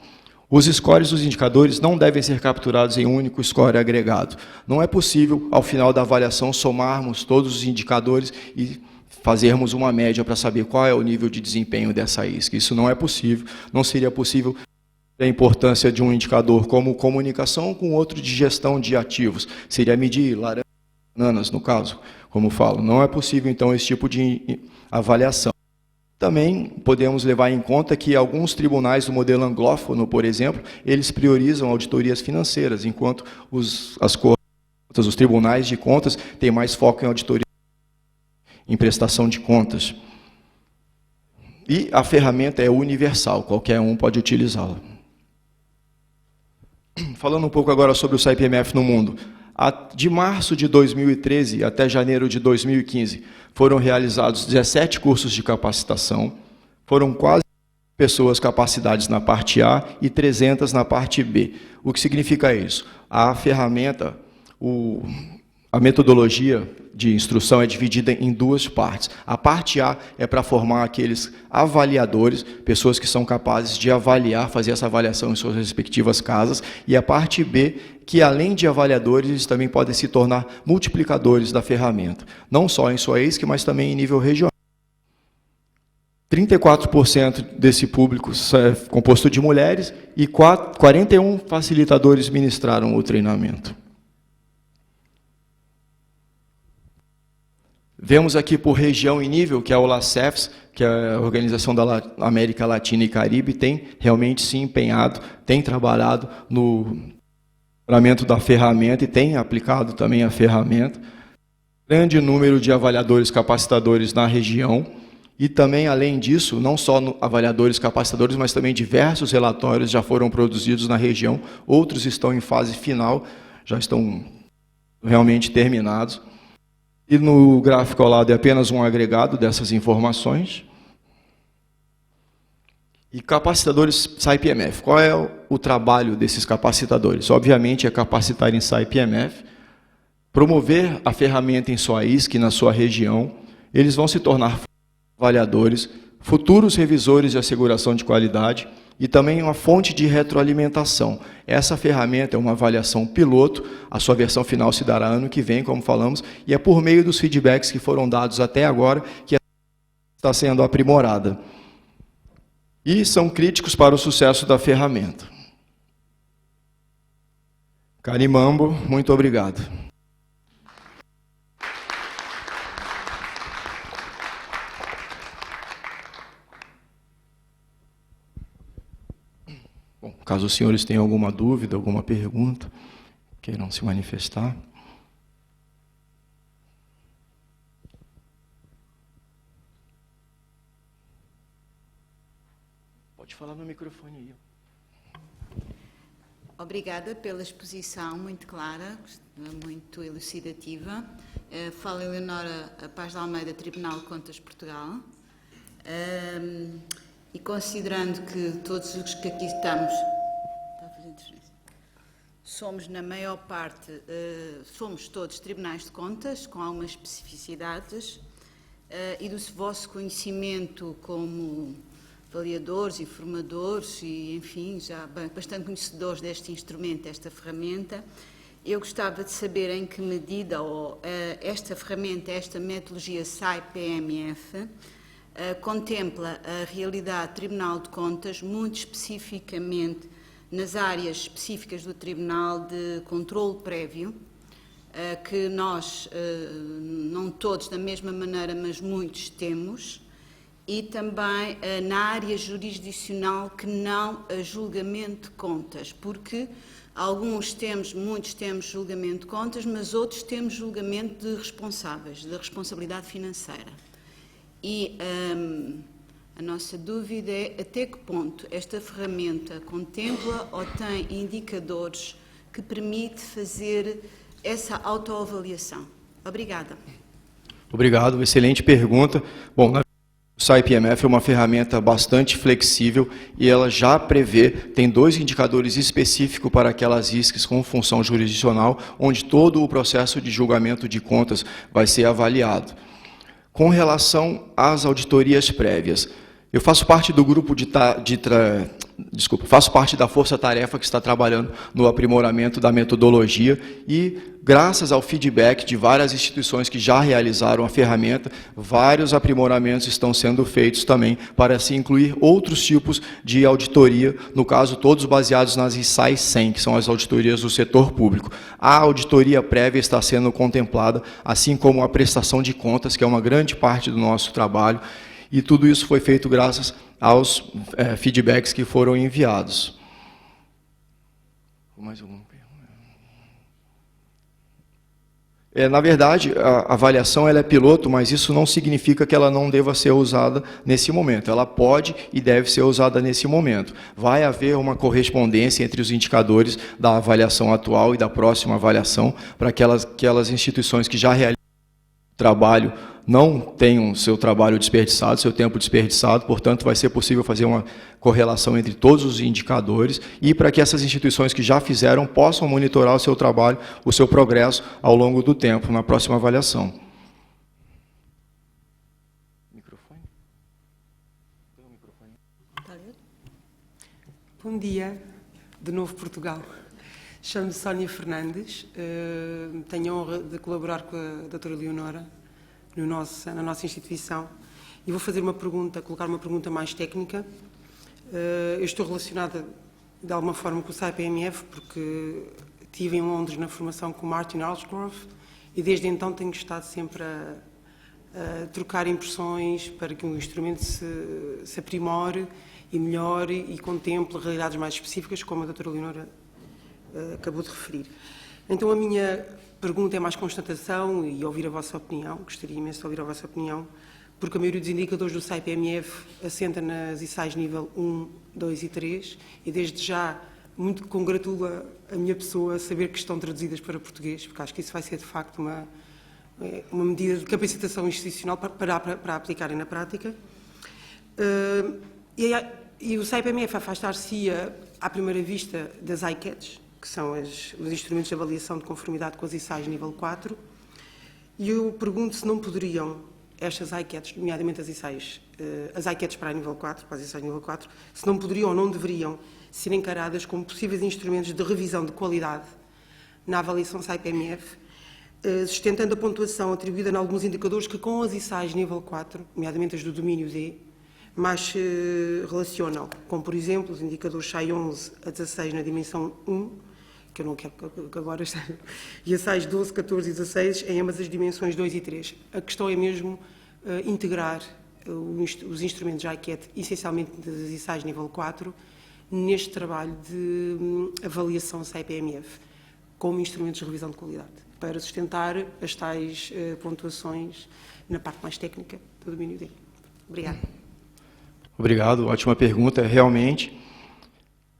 Os scores dos indicadores não devem ser capturados em um único score agregado. Não é possível, ao final da avaliação, somarmos todos os indicadores e fazermos uma média para saber qual é o nível de desempenho dessa ISC. Isso não é possível, não seria possível a importância de um indicador como comunicação com outro de gestão de ativos. Seria medir laranjas e bananas, no caso, como falo. Não é possível, então, esse tipo de avaliação. Também podemos levar em conta que alguns tribunais do modelo anglófono, por exemplo, eles priorizam auditorias financeiras, enquanto os tribunais de contas têm mais foco em auditoria, em prestação de contas. E a ferramenta é universal, qualquer um pode utilizá-la. Falando um pouco agora sobre o SAI-PMF no mundo. De março de 2013 até janeiro de 2015, foram realizados 17 cursos de capacitação, foram quase pessoas capacitadas na parte A e 300 na parte B. O que significa isso? A ferramenta, a metodologia de instrução é dividida em duas partes. A parte A é para formar aqueles avaliadores, pessoas que são capazes de avaliar, fazer essa avaliação em suas respectivas casas, e a parte B, que além de avaliadores, eles também podem se tornar multiplicadores da ferramenta, não só em sua ISC, mas também em nível regional. 34% desse público é composto de mulheres e 41 facilitadores ministraram o treinamento. Vemos aqui por região e nível, que é o LACEFS, que é a Organização da América Latina e Caribe, tem realmente se empenhado, tem trabalhado no melhoramento da ferramenta e tem aplicado também a ferramenta. Grande número de avaliadores capacitadores na região e também, além disso, não só avaliadores capacitadores, mas também diversos relatórios já foram produzidos na região, outros estão em fase final, já estão realmente terminados. E no gráfico ao lado é apenas um agregado dessas informações. E capacitadores SAI-PMF. Qual é o trabalho desses capacitadores? Obviamente é capacitar em SAI-PMF, promover a ferramenta em sua ISC, na sua região. Eles vão se tornar avaliadores, futuros revisores de asseguração de qualidade e também uma fonte de retroalimentação. Essa ferramenta é uma avaliação piloto, a sua versão final se dará ano que vem, como falamos, e é por meio dos feedbacks que foram dados até agora que está sendo aprimorada. E são críticos para o sucesso da ferramenta. Carimambo, muito obrigado. Caso os senhores tenham alguma dúvida, alguma pergunta, queiram se manifestar. Pode falar no microfone aí. Obrigada pela exposição muito clara, muito elucidativa. Fala Eleonora Paz de Almeida, Tribunal de Contas de Portugal. E considerando que todos os que aqui estamos, somos na maior parte, somos todos tribunais de contas, com algumas especificidades, e do vosso conhecimento como avaliadores e formadores e, enfim, já bastante conhecedores deste instrumento, desta ferramenta, eu gostava de saber em que medida esta ferramenta, esta metodologia SAI-PMF, contempla a realidade do Tribunal de Contas, muito especificamente nas áreas específicas do Tribunal de controle prévio, que nós, não todos da mesma maneira, mas muitos temos, e também na área jurisdicional que não a julgamento de contas, porque muitos temos julgamento de contas, mas outros temos julgamento de responsáveis, da responsabilidade financeira. E a nossa dúvida é até que ponto esta ferramenta contempla ou tem indicadores que permite fazer essa autoavaliação. Obrigada. Obrigado, excelente pergunta. Bom, o SAI-PMF é uma ferramenta bastante flexível e ela já tem 2 indicadores específicos para aquelas riscos com função jurisdicional, onde todo o processo de julgamento de contas vai ser avaliado. Com relação às auditorias prévias, eu faço parte do grupo faço parte da força-tarefa que está trabalhando no aprimoramento da metodologia e, graças ao feedback de várias instituições que já realizaram a ferramenta, vários aprimoramentos estão sendo feitos também para se incluir outros tipos de auditoria, no caso, todos baseados nas ISAI 100, que são as auditorias do setor público. A auditoria prévia está sendo contemplada, assim como a prestação de contas, que é uma grande parte do nosso trabalho, e tudo isso foi feito graças aos feedbacks que foram enviados. Mais alguma pergunta? Na verdade, a avaliação ela é piloto, mas isso não significa que ela não deva ser usada nesse momento. Ela pode e deve ser usada nesse momento. Vai haver uma correspondência entre os indicadores da avaliação atual e da próxima avaliação, para aquelas instituições que já realizam o trabalho não tenham seu trabalho desperdiçado, seu tempo desperdiçado, portanto, vai ser possível fazer uma correlação entre todos os indicadores e para que essas instituições que já fizeram possam monitorar o seu trabalho, o seu progresso ao longo do tempo, na próxima avaliação. Microfone? Bom dia, de novo Portugal. Chamo-me Sónia Fernandes, tenho a honra de colaborar com a doutora Leonora na nossa instituição e vou fazer colocar uma pergunta mais técnica. Eu estou relacionada de alguma forma com o SAI-PMF porque estive em Londres na formação com Martin Alsgrove e desde então tenho estado sempre a trocar impressões para que o instrumento se aprimore e melhore e contemple realidades mais específicas, como a doutora Leonora acabou de referir. Então a minha pergunta é mais constatação e ouvir a vossa opinião, gostaria imenso de ouvir a vossa opinião, porque a maioria dos indicadores do SAI-PMF assenta nas ISAIs nível 1, 2 e 3 e desde já muito congratula a minha pessoa a saber que estão traduzidas para português, porque acho que isso vai ser de facto uma medida de capacitação institucional para aplicarem na prática. E o SAI-PMF afastar-se-ia à primeira vista das ICATs, que são os instrumentos de avaliação de conformidade com as ISAIs nível 4, e eu pergunto se não poderiam estas ICATs, nomeadamente as ICATs para a nível 4, para as ISAIs nível 4, se não poderiam ou não deveriam ser encaradas como possíveis instrumentos de revisão de qualidade na avaliação SAI-PMF, sustentando a pontuação atribuída em alguns indicadores que com as ISAIs nível 4, nomeadamente as do domínio D, mais se relacionam, como por exemplo os indicadores SAI 11 a 16 na dimensão 1, que eu não quero que agora esteja, e a SAIs 12, 14 e 16 em ambas as dimensões 2 e 3. A questão é mesmo integrar os instrumentos ICAT, essencialmente das ISAIs nível 4, neste trabalho de avaliação SAI-PMF como instrumentos de revisão de qualidade, para sustentar as tais pontuações na parte mais técnica do domínio dele. Obrigada. Obrigado, ótima pergunta. Realmente,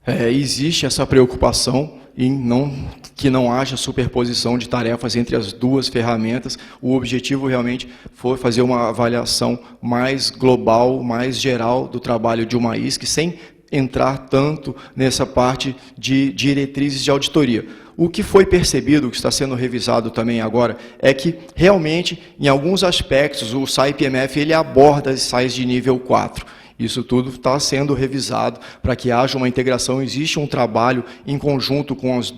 existe essa preocupação em que não haja superposição de tarefas entre as duas ferramentas. O objetivo realmente foi fazer uma avaliação mais global, mais geral do trabalho de uma ISC, sem entrar tanto nessa parte de diretrizes de auditoria. O que foi percebido, o que está sendo revisado também agora, é que realmente, em alguns aspectos, o SAI-PMF ele aborda as SAIs de nível 4. Isso tudo está sendo revisado para que haja uma integração. Existe um trabalho em conjunto com os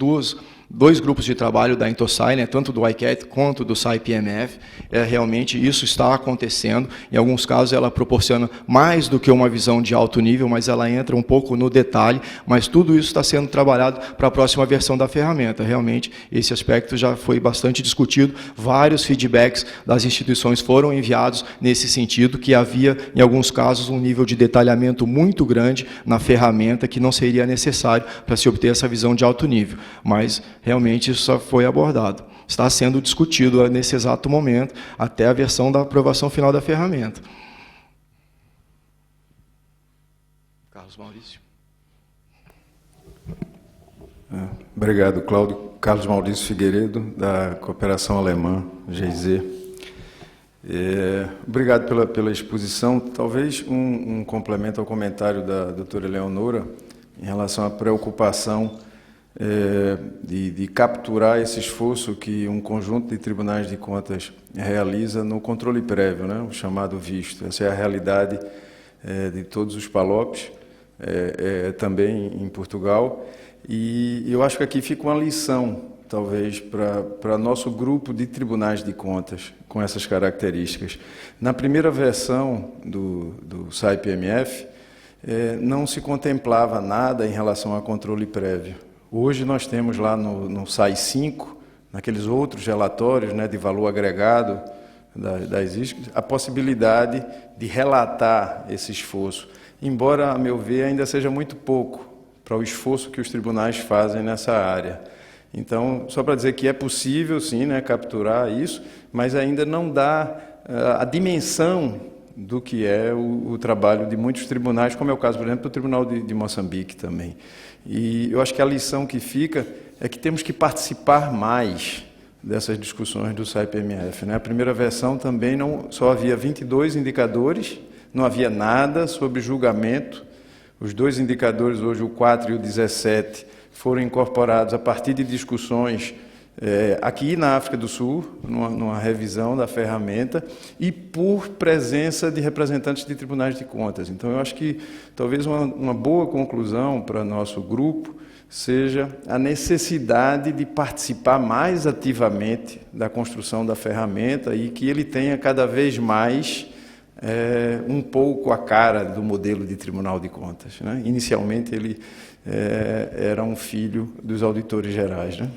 dois grupos de trabalho da Intosai, né, tanto do ICAT quanto do SAI-PMF. Realmente isso está acontecendo. Em alguns casos ela proporciona mais do que uma visão de alto nível, mas ela entra um pouco no detalhe, mas tudo isso está sendo trabalhado para a próxima versão da ferramenta. Realmente esse aspecto já foi bastante discutido, vários feedbacks das instituições foram enviados nesse sentido, que havia, em alguns casos, um nível de detalhamento muito grande na ferramenta que não seria necessário para se obter essa visão de alto nível. Mas realmente isso só foi abordado. Está sendo discutido nesse exato momento, até a versão da aprovação final da ferramenta. Carlos Maurício. Obrigado, Cláudio. Carlos Maurício Figueiredo, da Cooperação Alemã, GIZ. Obrigado pela exposição. Talvez um complemento ao comentário da doutora Eleonora em relação à preocupação de capturar esse esforço que um conjunto de tribunais de contas realiza no controle prévio, né, o chamado visto. Essa é a realidade de todos os PALOPs, também em Portugal. E eu acho que aqui fica uma lição, talvez, para nosso grupo de tribunais de contas com essas características. Na primeira versão do SAI-PMF, não se contemplava nada em relação a controle prévio. Hoje nós temos lá no SAI 5, naqueles outros relatórios, né, de valor agregado das ISCs, a possibilidade de relatar esse esforço, embora, a meu ver, ainda seja muito pouco para o esforço que os tribunais fazem nessa área. Então, só para dizer que é possível, sim, né, capturar isso, mas ainda não dá a dimensão do que é o trabalho de muitos tribunais, como é o caso, por exemplo, do Tribunal de Moçambique também. E eu acho que a lição que fica é que temos que participar mais dessas discussões do SAI-PMF, né? A primeira versão também só havia 22 indicadores, não havia nada sobre julgamento. Os dois indicadores, hoje o 4 e o 17, foram incorporados a partir de discussões aqui na África do Sul, numa revisão da ferramenta, e por presença de representantes de tribunais de contas. Então, eu acho que talvez uma boa conclusão para nosso grupo seja a necessidade de participar mais ativamente da construção da ferramenta e que ele tenha cada vez mais um pouco a cara do modelo de Tribunal de Contas, né? Inicialmente, ele era um filho dos auditores gerais, né?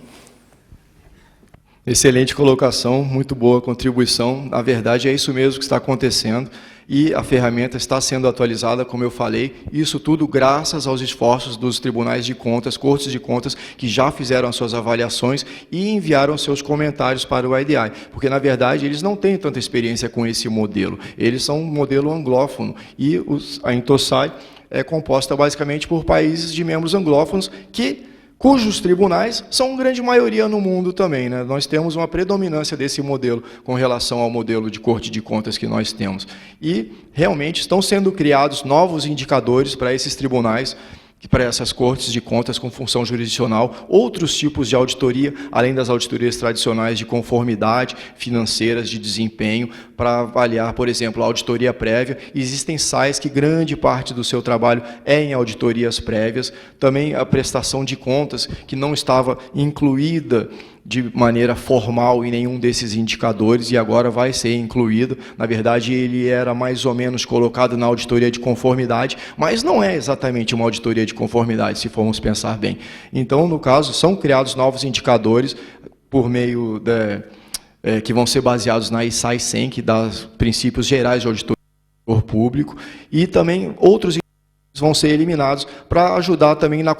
Excelente colocação, muito boa contribuição. Na verdade, é isso mesmo que está acontecendo e a ferramenta está sendo atualizada, como eu falei, isso tudo graças aos esforços dos tribunais de contas, cortes de contas, que já fizeram as suas avaliações e enviaram seus comentários para o IDI, porque, na verdade, eles não têm tanta experiência com esse modelo. Eles são um modelo anglófono e a Intosai é composta basicamente por países de membros anglófonos cujos tribunais são grande maioria no mundo também, né? Nós temos uma predominância desse modelo com relação ao modelo de corte de contas que nós temos. E, realmente, estão sendo criados novos indicadores para esses tribunais, para essas cortes de contas com função jurisdicional, outros tipos de auditoria, além das auditorias tradicionais de conformidade, financeiras, de desempenho, para avaliar, por exemplo, a auditoria prévia. Existem SAIs que grande parte do seu trabalho é em auditorias prévias, também a prestação de contas, que não estava incluída de maneira formal em nenhum desses indicadores e agora vai ser incluído. Na verdade, ele era mais ou menos colocado na auditoria de conformidade, mas não é exatamente uma auditoria de conformidade, se formos pensar bem. Então, no caso, são criados novos indicadores por meio que vão ser baseados na ISAI 100, que dá princípios gerais de auditoria público, e também outros vão ser eliminados para ajudar também na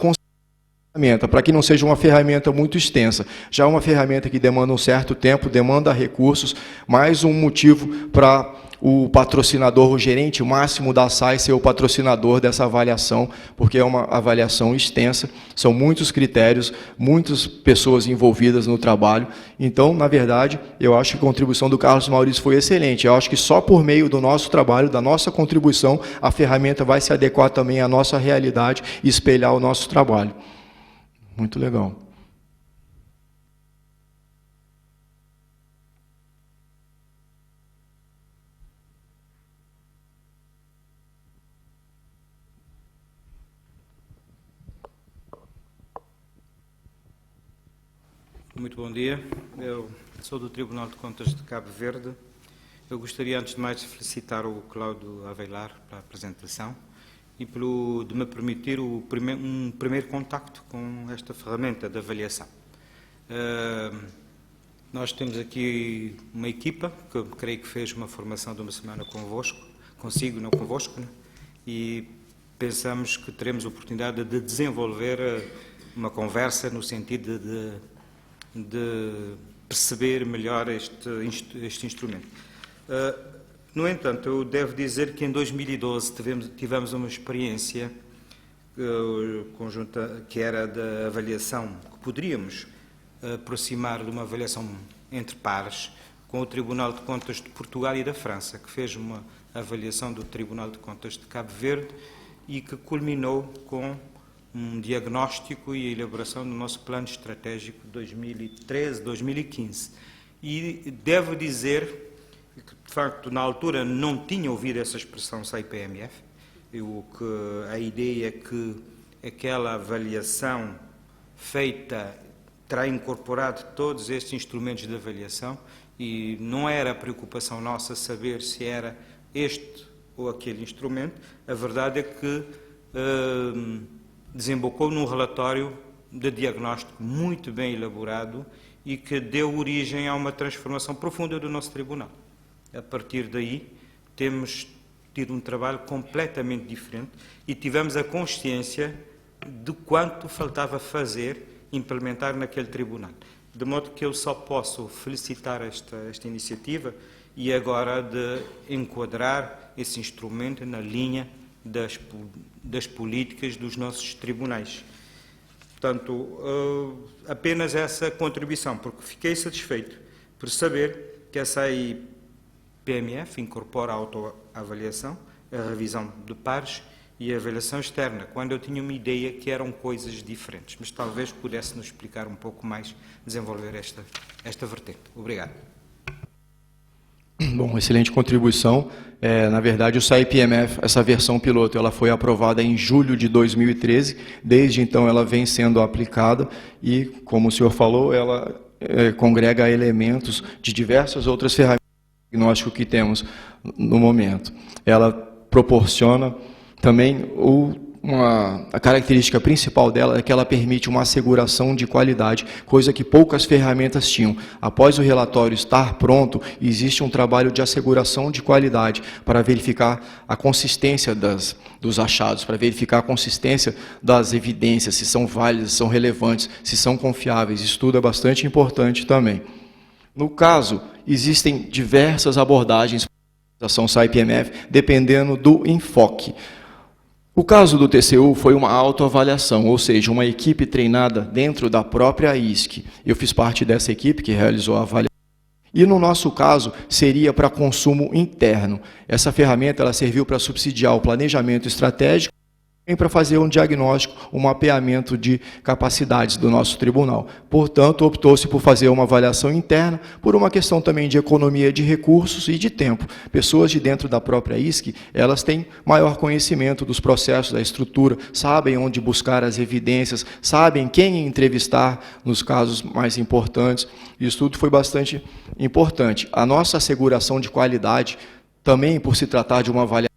ferramenta, para que não seja uma ferramenta muito extensa. Já uma ferramenta que demanda um certo tempo, demanda recursos, mais um motivo para o patrocinador, o gerente máximo da SAI ser o patrocinador dessa avaliação, porque é uma avaliação extensa, são muitos critérios, muitas pessoas envolvidas no trabalho. Então, na verdade, eu acho que a contribuição do Carlos Maurício foi excelente. Eu acho que só por meio do nosso trabalho, da nossa contribuição, a ferramenta vai se adequar também à nossa realidade e espelhar o nosso trabalho. Muito legal. Muito bom dia. Eu sou do Tribunal de Contas de Cabo Verde. Eu gostaria, antes de mais, de felicitar o Cláudio Avelar pela apresentação e de me permitir um primeiro contacto com esta ferramenta de avaliação. Nós temos aqui uma equipa que eu creio que fez uma formação de uma semana consigo, não convosco, né? E pensamos que teremos a oportunidade de desenvolver uma conversa no sentido de perceber melhor este instrumento. No entanto, eu devo dizer que em 2012 tivemos uma experiência conjunta que era da avaliação, que poderíamos aproximar de uma avaliação entre pares com o Tribunal de Contas de Portugal e da França, que fez uma avaliação do Tribunal de Contas de Cabo Verde e que culminou com um diagnóstico e a elaboração do nosso plano estratégico 2013-2015. E devo dizer que, de facto, na altura não tinha ouvido essa expressão SAI-PMF, a ideia é que aquela avaliação feita terá incorporado todos estes instrumentos de avaliação e não era a preocupação nossa saber se era este ou aquele instrumento. A verdade é que desembocou num relatório de diagnóstico muito bem elaborado e que deu origem a uma transformação profunda do nosso tribunal. A partir daí, temos tido um trabalho completamente diferente e tivemos a consciência de quanto faltava fazer, implementar naquele tribunal. De modo que eu só posso felicitar esta iniciativa e agora de enquadrar esse instrumento na linha das políticas dos nossos tribunais. Portanto, apenas essa contribuição, porque fiquei satisfeito por saber que essa PMF incorpora a autoavaliação, a revisão de pares e a avaliação externa, quando eu tinha uma ideia que eram coisas diferentes. Mas talvez pudesse nos explicar um pouco mais, desenvolver esta vertente. Obrigado. Bom, excelente contribuição. Na verdade, o SAI-PMF, essa versão piloto, ela foi aprovada em julho de 2013. Desde então, ela vem sendo aplicada e, como o senhor falou, ela congrega elementos de diversas outras ferramentas de diagnóstico que temos no momento. Ela proporciona também a característica principal dela é que ela permite uma asseguração de qualidade, coisa que poucas ferramentas tinham. Após o relatório estar pronto, existe um trabalho de asseguração de qualidade para verificar a consistência dos achados, para verificar a consistência das evidências, se são válidas, se são relevantes, se são confiáveis. Isso tudo é bastante importante também. No caso, existem diversas abordagens para a ação SAI-PMF, dependendo do enfoque. O caso do TCU foi uma autoavaliação, ou seja, uma equipe treinada dentro da própria ISC. Eu fiz parte dessa equipe que realizou a avaliação. E no nosso caso, seria para consumo interno. Essa ferramenta ela serviu para subsidiar o planejamento estratégico e para fazer um diagnóstico, um mapeamento de capacidades do nosso tribunal. Portanto, optou-se por fazer uma avaliação interna, por uma questão também de economia de recursos e de tempo. Pessoas de dentro da própria ISC, elas têm maior conhecimento dos processos, da estrutura, sabem onde buscar as evidências, sabem quem entrevistar nos casos mais importantes. Isso tudo foi bastante importante. A nossa asseguração de qualidade, também por se tratar de uma avaliação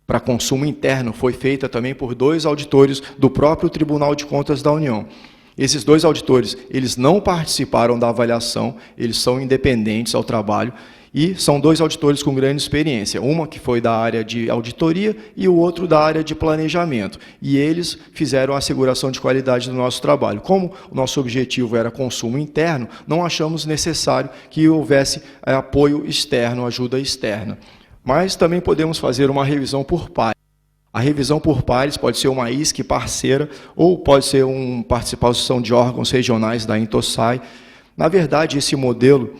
para consumo interno, foi feita também por 2 auditores do próprio Tribunal de Contas da União. Esses 2 auditores, eles não participaram da avaliação, eles são independentes ao trabalho, E são 2 auditores com grande experiência, uma que foi da área de auditoria e o outro da área de planejamento. E eles fizeram a asseguração de qualidade do nosso trabalho. Como o nosso objetivo era consumo interno, não achamos necessário que houvesse apoio externo, ajuda externa. Mas também podemos fazer uma revisão por pares. A revisão por pares pode ser uma ISC parceira ou pode ser uma participação de órgãos regionais da Intosai. Na verdade, esse modelo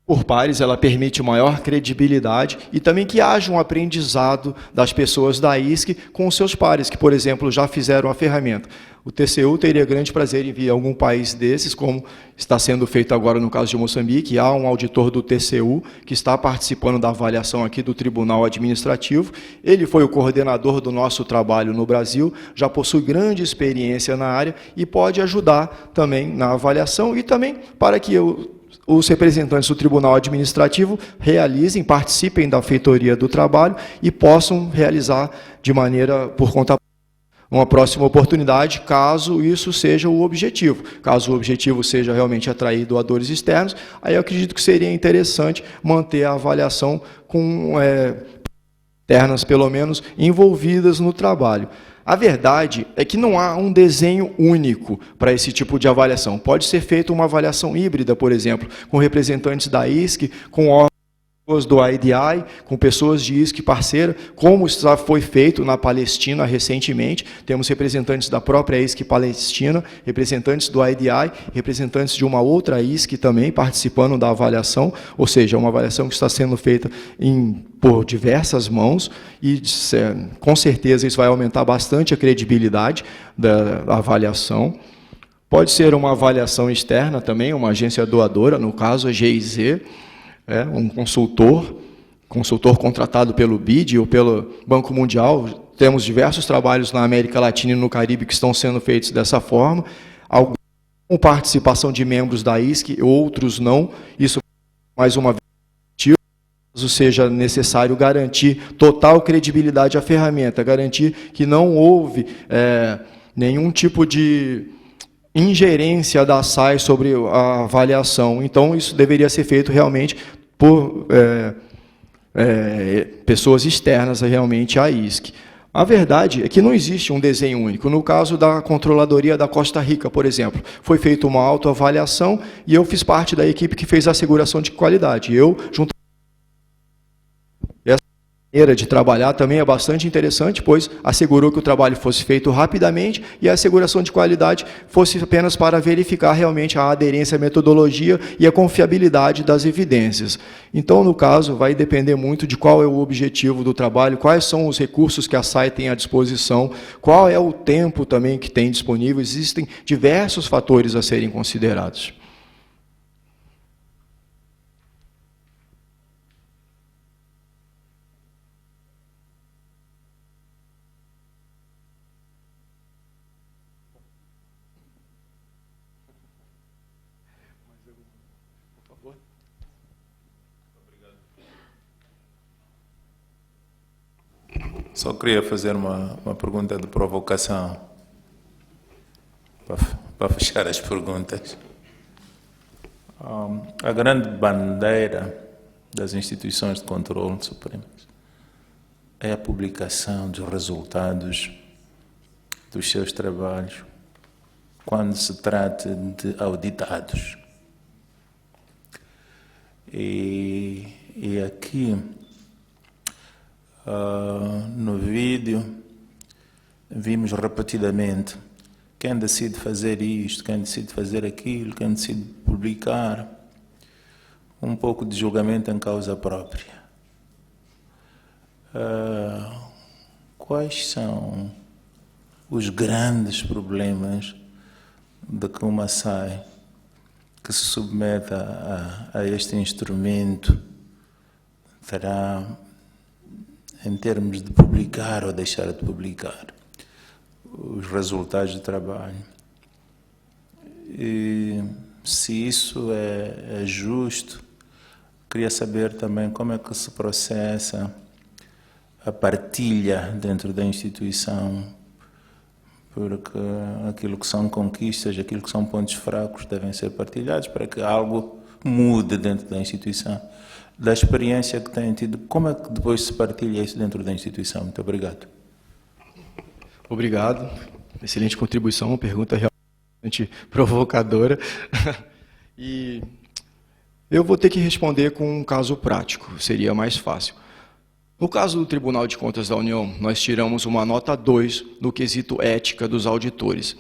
por pares, ela permite maior credibilidade e também que haja um aprendizado das pessoas da ISC com os seus pares, que, por exemplo, já fizeram a ferramenta. O TCU teria grande prazer em vir a algum país desses, como está sendo feito agora no caso de Moçambique. Há um auditor do TCU que está participando da avaliação aqui do Tribunal Administrativo. Ele foi o coordenador do nosso trabalho no Brasil, já possui grande experiência na área e pode ajudar também na avaliação e também para que os representantes do Tribunal Administrativo realizem, participem da feitoria do trabalho e possam realizar de maneira por conta própria uma próxima oportunidade, caso isso seja o objetivo. Caso o objetivo seja realmente atrair doadores externos, aí eu acredito que seria interessante manter a avaliação com externas, pelo menos, envolvidas no trabalho. A verdade é que não há um desenho único para esse tipo de avaliação. Pode ser feita uma avaliação híbrida, por exemplo, com representantes da ISC, com órgãos do IDI, com pessoas de ISC parceira, como já foi feito na Palestina recentemente. Temos representantes da própria ISC Palestina, representantes do IDI, representantes de uma outra ISC também participando da avaliação, ou seja, uma avaliação que está sendo feita por diversas mãos e, com certeza, isso vai aumentar bastante a credibilidade da avaliação. Pode ser uma avaliação externa também, uma agência doadora, no caso a GIZ, um consultor contratado pelo BID ou pelo Banco Mundial. Temos diversos trabalhos na América Latina e no Caribe que estão sendo feitos dessa forma, alguns com participação de membros da ISC, outros não. Isso, mais uma vez, caso seja necessário garantir total credibilidade à ferramenta, garantir que não houve nenhum tipo de ingerência da SAI sobre a avaliação. Então, isso deveria ser feito realmente por pessoas externas realmente à ISC. A verdade é que não existe um desenho único. No caso da Controladoria da Costa Rica, por exemplo, foi feita uma autoavaliação e eu fiz parte da equipe que fez a asseguração de qualidade. Eu, junto maneira de trabalhar também é bastante interessante, pois assegurou que o trabalho fosse feito rapidamente e a asseguração de qualidade fosse apenas para verificar realmente a aderência à metodologia e a confiabilidade das evidências. Então, no caso, vai depender muito de qual é o objetivo do trabalho, quais são os recursos que a SAI tem à disposição, qual é o tempo também que tem disponível. Existem diversos fatores a serem considerados. Só queria fazer uma pergunta de provocação para fechar as perguntas. A grande bandeira das instituições de controle supremas é a publicação dos resultados dos seus trabalhos quando se trata de auditados. E aqui, no vídeo, vimos repetidamente quem decide fazer isto, quem decide fazer aquilo, quem decide publicar, um pouco de julgamento em causa própria. Quais são os grandes problemas de que uma SAI que se submeta a este instrumento terá em termos de publicar ou deixar de publicar os resultados do trabalho? E se isso é justo, queria saber também como é que se processa a partilha dentro da instituição, porque aquilo que são conquistas, aquilo que são pontos fracos devem ser partilhados para que algo mude dentro da instituição, da experiência que têm tido, como é que depois se partilha isso dentro da instituição? Muito obrigado. Obrigado. Excelente contribuição, uma pergunta realmente provocadora. E eu vou ter que responder com um caso prático, seria mais fácil. No caso do Tribunal de Contas da União, nós tiramos uma nota 2 no quesito ética dos auditores.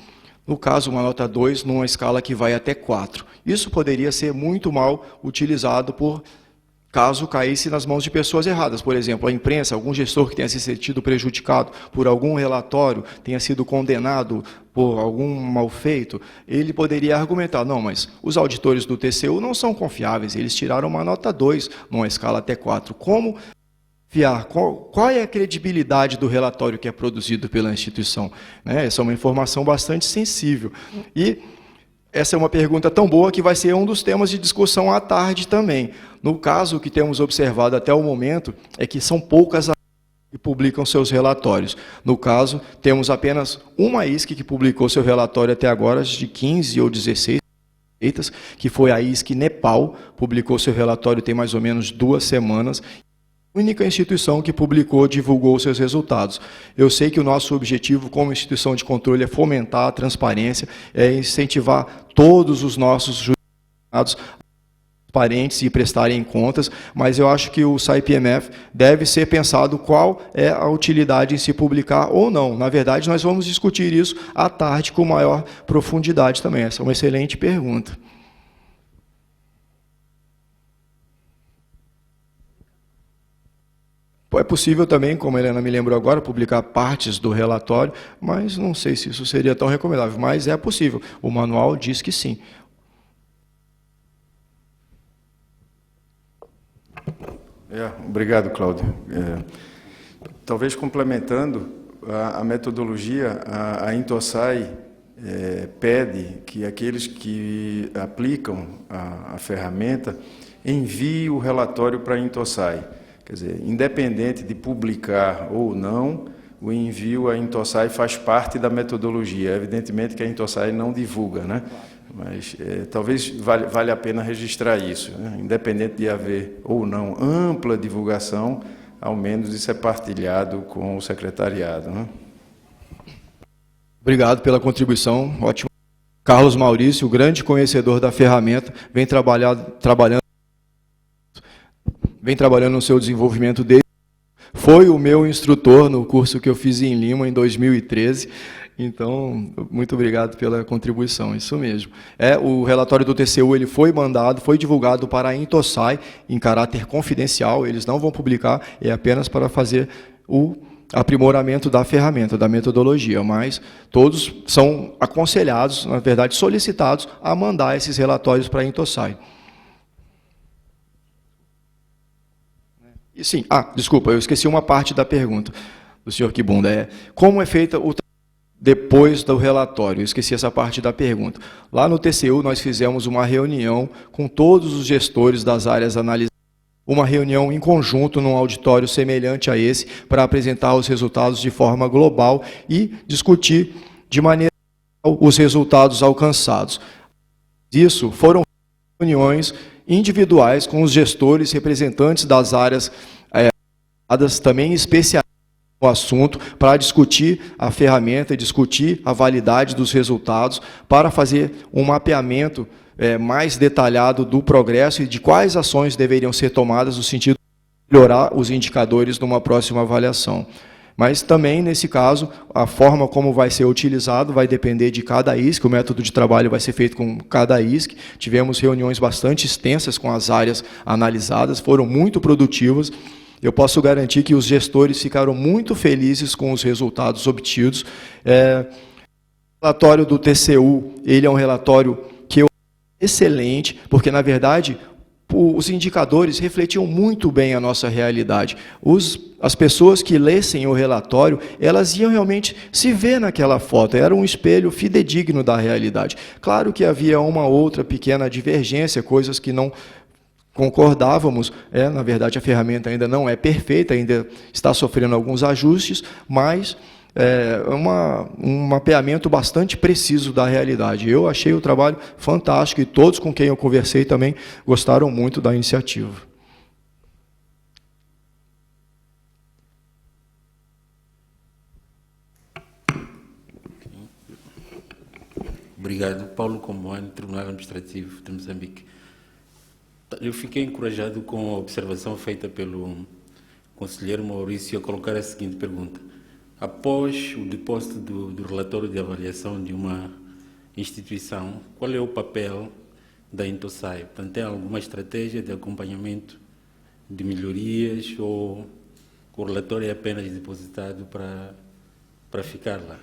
No caso, uma nota 2 numa escala que vai até 4. Isso poderia ser muito mal utilizado por caso caísse nas mãos de pessoas erradas. Por exemplo, a imprensa, algum gestor que tenha se sentido prejudicado por algum relatório, tenha sido condenado por algum mal feito, ele poderia argumentar, não, mas os auditores do TCU não são confiáveis, eles tiraram uma nota 2 numa escala até 4. Como qual é a credibilidade do relatório que é produzido pela instituição? Essa é uma informação bastante sensível. E essa é uma pergunta tão boa que vai ser um dos temas de discussão à tarde também. No caso, o que temos observado até o momento é que são poucas que publicam seus relatórios. No caso, temos apenas uma ISC que publicou seu relatório até agora, de 15 ou 16, que foi a ISC Nepal, publicou seu relatório tem mais ou menos 2 semanas, única instituição que publicou, divulgou seus resultados. Eu sei que o nosso objetivo como instituição de controle é fomentar a transparência, é incentivar todos os nossos juizados transparentes e prestarem contas, mas eu acho que o SAI-PMF deve ser pensado qual é a utilidade em se publicar ou não. Na verdade, nós vamos discutir isso à tarde com maior profundidade também. Essa é uma excelente pergunta. É possível também, como a Helena me lembrou agora, publicar partes do relatório, mas não sei se isso seria tão recomendável, mas é possível. O manual diz que sim. Obrigado, Cláudio. Talvez complementando a metodologia, a Intosai pede que aqueles que aplicam a ferramenta enviem o relatório para a Intosai. Quer dizer, independente de publicar ou não, o envio à Intosai faz parte da metodologia. Evidentemente que a Intosai não divulga, né? Mas talvez valha a pena registrar isso, né? Independente de haver ou não ampla divulgação, ao menos isso é partilhado com o secretariado, né? Obrigado pela contribuição, ótimo. Carlos Maurício, grande conhecedor da ferramenta, vem trabalhando no seu desenvolvimento dele. Foi o meu instrutor no curso que eu fiz em Lima em 2013. Então, muito obrigado pela contribuição, isso mesmo. O relatório do TCU ele foi mandado, foi divulgado para a Intosai em caráter confidencial, eles não vão publicar, é apenas para fazer o aprimoramento da ferramenta, da metodologia, mas todos são aconselhados, na verdade solicitados, a mandar esses relatórios para a Intosai. E sim, desculpa, eu esqueci uma parte da pergunta do senhor Kibunda. Como é feita o depois do relatório? Eu esqueci essa parte da pergunta. Lá no TCU nós fizemos uma reunião com todos os gestores das áreas analisadas, uma reunião em conjunto num auditório semelhante a esse, para apresentar os resultados de forma global e discutir de maneira geral os resultados alcançados. Isso foram reuniões individuais com os gestores, representantes das áreas também especialistas no assunto, para discutir a ferramenta, discutir a validade dos resultados, para fazer um mapeamento mais detalhado do progresso e de quais ações deveriam ser tomadas no sentido de melhorar os indicadores numa próxima avaliação. Mas também, nesse caso, a forma como vai ser utilizado vai depender de cada ISC, o método de trabalho vai ser feito com cada ISC. Tivemos reuniões bastante extensas com as áreas analisadas, foram muito produtivas. Eu posso garantir que os gestores ficaram muito felizes com os resultados obtidos. O relatório do TCU, ele é um relatório que eu acho excelente, porque, na verdade, os indicadores refletiam muito bem a nossa realidade. As pessoas que lessem o relatório, elas iam realmente se ver naquela foto, era um espelho fidedigno da realidade. Claro que havia uma outra pequena divergência, coisas que não concordávamos, na verdade a ferramenta ainda não é perfeita, ainda está sofrendo alguns ajustes, mas um mapeamento bastante preciso da realidade. Eu achei o trabalho fantástico e todos com quem eu conversei também gostaram muito da iniciativa. Obrigado. Paulo Combone, Tribunal Administrativo de Moçambique. Eu fiquei encorajado com a observação feita pelo conselheiro Maurício a colocar a seguinte pergunta. Após o depósito do relatório de avaliação de uma instituição, qual é o papel da Intosai? Portanto, tem alguma estratégia de acompanhamento de melhorias ou o relatório é apenas depositado para ficar lá?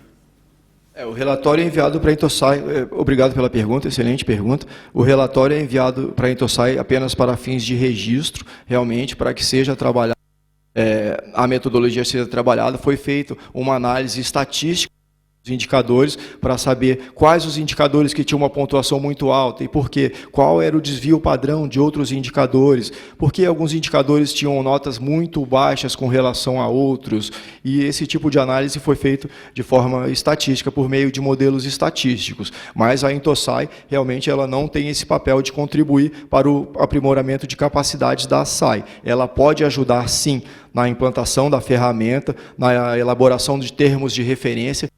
O relatório é enviado para a Intosai, obrigado pela pergunta, excelente pergunta. O relatório é enviado para a Intosai apenas para fins de registro, realmente, para que seja trabalhado, a metodologia seja trabalhada. Foi feita uma análise estatística dos indicadores para saber quais os indicadores que tinham uma pontuação muito alta e por quê, qual era o desvio padrão de outros indicadores, porque alguns indicadores tinham notas muito baixas com relação a outros, e esse tipo de análise foi feito de forma estatística, por meio de modelos estatísticos. Mas a Intosai, realmente, ela não tem esse papel de contribuir para o aprimoramento de capacidades da SAI. Ela pode ajudar, sim, na implantação da ferramenta, na elaboração de termos de referência.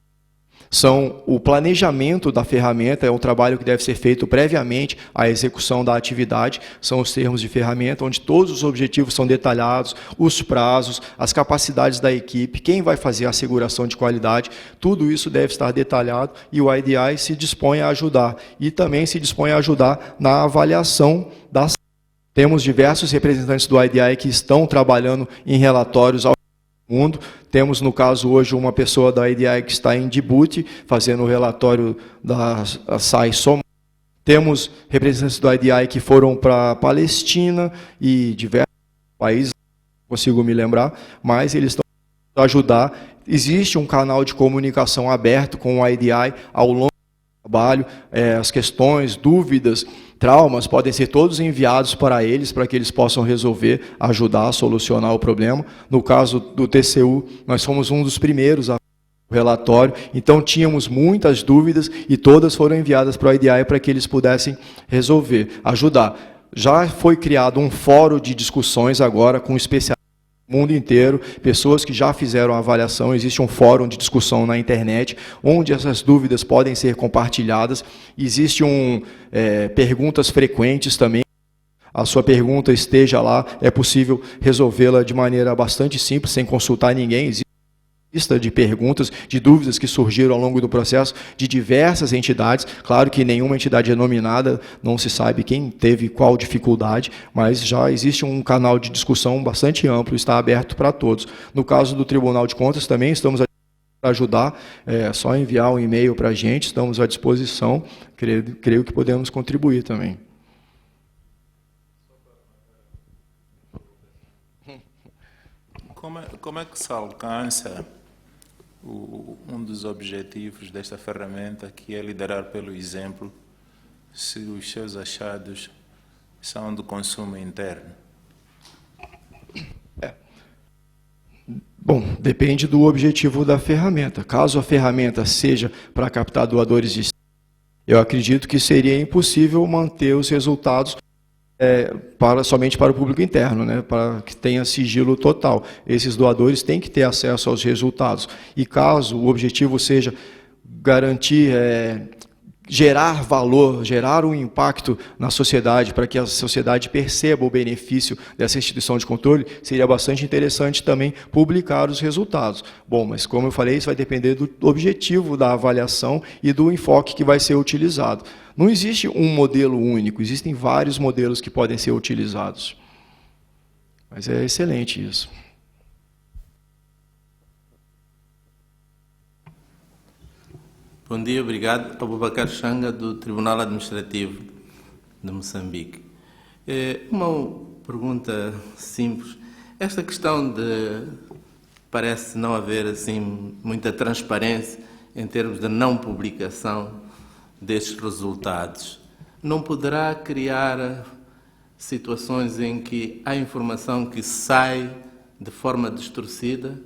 O planejamento da ferramenta é um trabalho que deve ser feito previamente à execução da atividade, são os termos de ferramenta, onde todos os objetivos são detalhados, os prazos, as capacidades da equipe, quem vai fazer a asseguração de qualidade, tudo isso deve estar detalhado e o IDI se dispõe a ajudar. E também se dispõe a ajudar na avaliação das. Temos diversos representantes do IDI que estão trabalhando em relatórios ao mundo. Temos, no caso, hoje, uma pessoa da IDI que está em Djibouti, fazendo o relatório da SAI Somália. Temos representantes do IDI que foram para a Palestina e diversos países, não consigo me lembrar, mas eles estão a ajudar. Existe um canal de comunicação aberto com o IDI ao longo do trabalho, as questões, dúvidas, traumas podem ser todos enviados para eles, para que eles possam resolver, ajudar a solucionar o problema. No caso do TCU, nós fomos um dos primeiros a o relatório, então tínhamos muitas dúvidas e todas foram enviadas para o IDI para que eles pudessem resolver, ajudar. Já foi criado um fórum de discussões agora com especialistas do mundo inteiro, pessoas que já fizeram a avaliação. Existe um fórum de discussão na internet, onde essas dúvidas podem ser compartilhadas. Existe perguntas frequentes também. A sua pergunta esteja lá, é possível resolvê-la de maneira bastante simples, sem consultar ninguém. Existe uma lista de perguntas, de dúvidas que surgiram ao longo do processo de diversas entidades. Claro que nenhuma entidade é nominada, não se sabe quem teve qual dificuldade, mas já existe um canal de discussão bastante amplo, está aberto para todos. No caso do Tribunal de Contas, também estamos para ajudar, é só enviar um e-mail para a gente, estamos à disposição, creio que podemos contribuir também. Como é que se alcança um dos objetivos desta ferramenta, que é liderar pelo exemplo, se os seus achados são do consumo interno? Bom, depende do objetivo da ferramenta. Caso a ferramenta seja para captar doadores de sangue, eu acredito que seria impossível manter os resultados somente para o público interno, né, para que tenha sigilo total. Esses doadores têm que ter acesso aos resultados. E caso o objetivo seja garantir, gerar valor, gerar um impacto na sociedade, para que a sociedade perceba o benefício dessa instituição de controle, seria bastante interessante também publicar os resultados. Bom, mas como eu falei, isso vai depender do objetivo da avaliação e do enfoque que vai ser utilizado. Não existe um modelo único, existem vários modelos que podem ser utilizados. Mas é excelente isso. Bom dia, obrigado. Abubakar Xanga, do Tribunal Administrativo de Moçambique. Uma pergunta simples. Esta questão de parece não haver assim muita transparência em termos de não publicação destes resultados, não poderá criar situações em que há informação que sai de forma distorcida?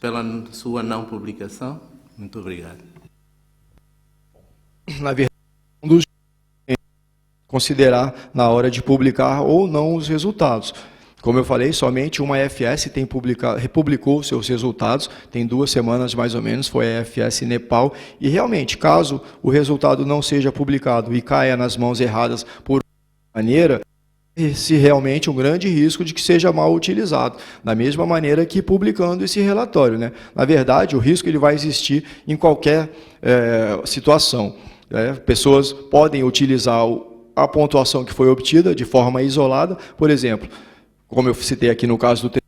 pela sua não publicação? Muito obrigado. Na verdade, um dos considerar na hora de publicar ou não os resultados. Como eu falei, somente uma FS republicou seus resultados, tem 2 semanas mais ou menos, foi a FS Nepal, e realmente, caso o resultado não seja publicado e caia nas mãos erradas por maneira, se realmente um grande risco de que seja mal utilizado, da mesma maneira que publicando esse relatório, né? Na verdade, o risco ele vai existir em qualquer situação. Pessoas podem utilizar a pontuação que foi obtida de forma isolada, por exemplo, como eu citei aqui no caso do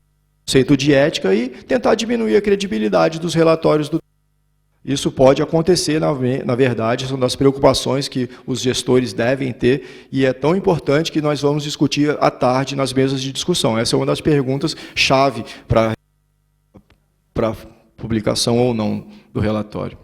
conceito de ética, e tentar diminuir a credibilidade dos relatórios do. Isso pode acontecer, na verdade, são das preocupações que os gestores devem ter, e é tão importante que nós vamos discutir à tarde nas mesas de discussão. Essa é uma das perguntas-chave para publicação ou não do relatório.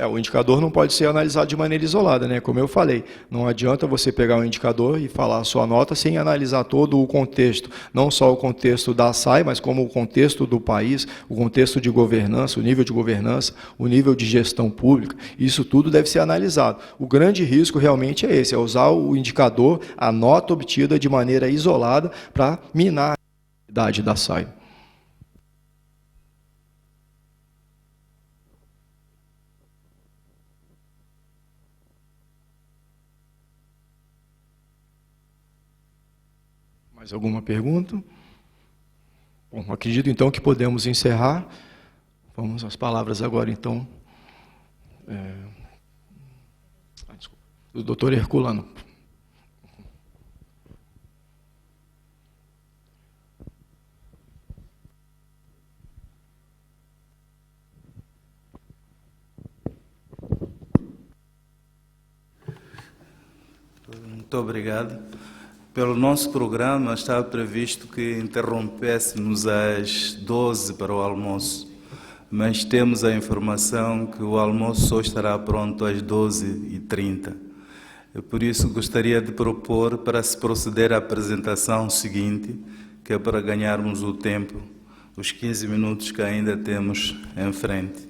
O indicador não pode ser analisado de maneira isolada, né? Como eu falei, não adianta você pegar um indicador e falar a sua nota sem analisar todo o contexto, não só o contexto da SAI, mas como o contexto do país, o contexto de governança, o nível de governança, o nível de gestão pública, isso tudo deve ser analisado. O grande risco realmente é esse, é usar o indicador, a nota obtida de maneira isolada para minar a qualidade da SAI. Mais alguma pergunta? Bom, acredito então que podemos encerrar. Vamos às palavras agora, então, do doutor Herculano. Muito obrigado. Pelo nosso programa, estava previsto que interrompêssemos às 12 para o almoço, mas temos a informação que o almoço só estará pronto às 12h30. Por isso, gostaria de propor para se proceder à apresentação seguinte, que é para ganharmos o tempo, os 15 minutos que ainda temos em frente.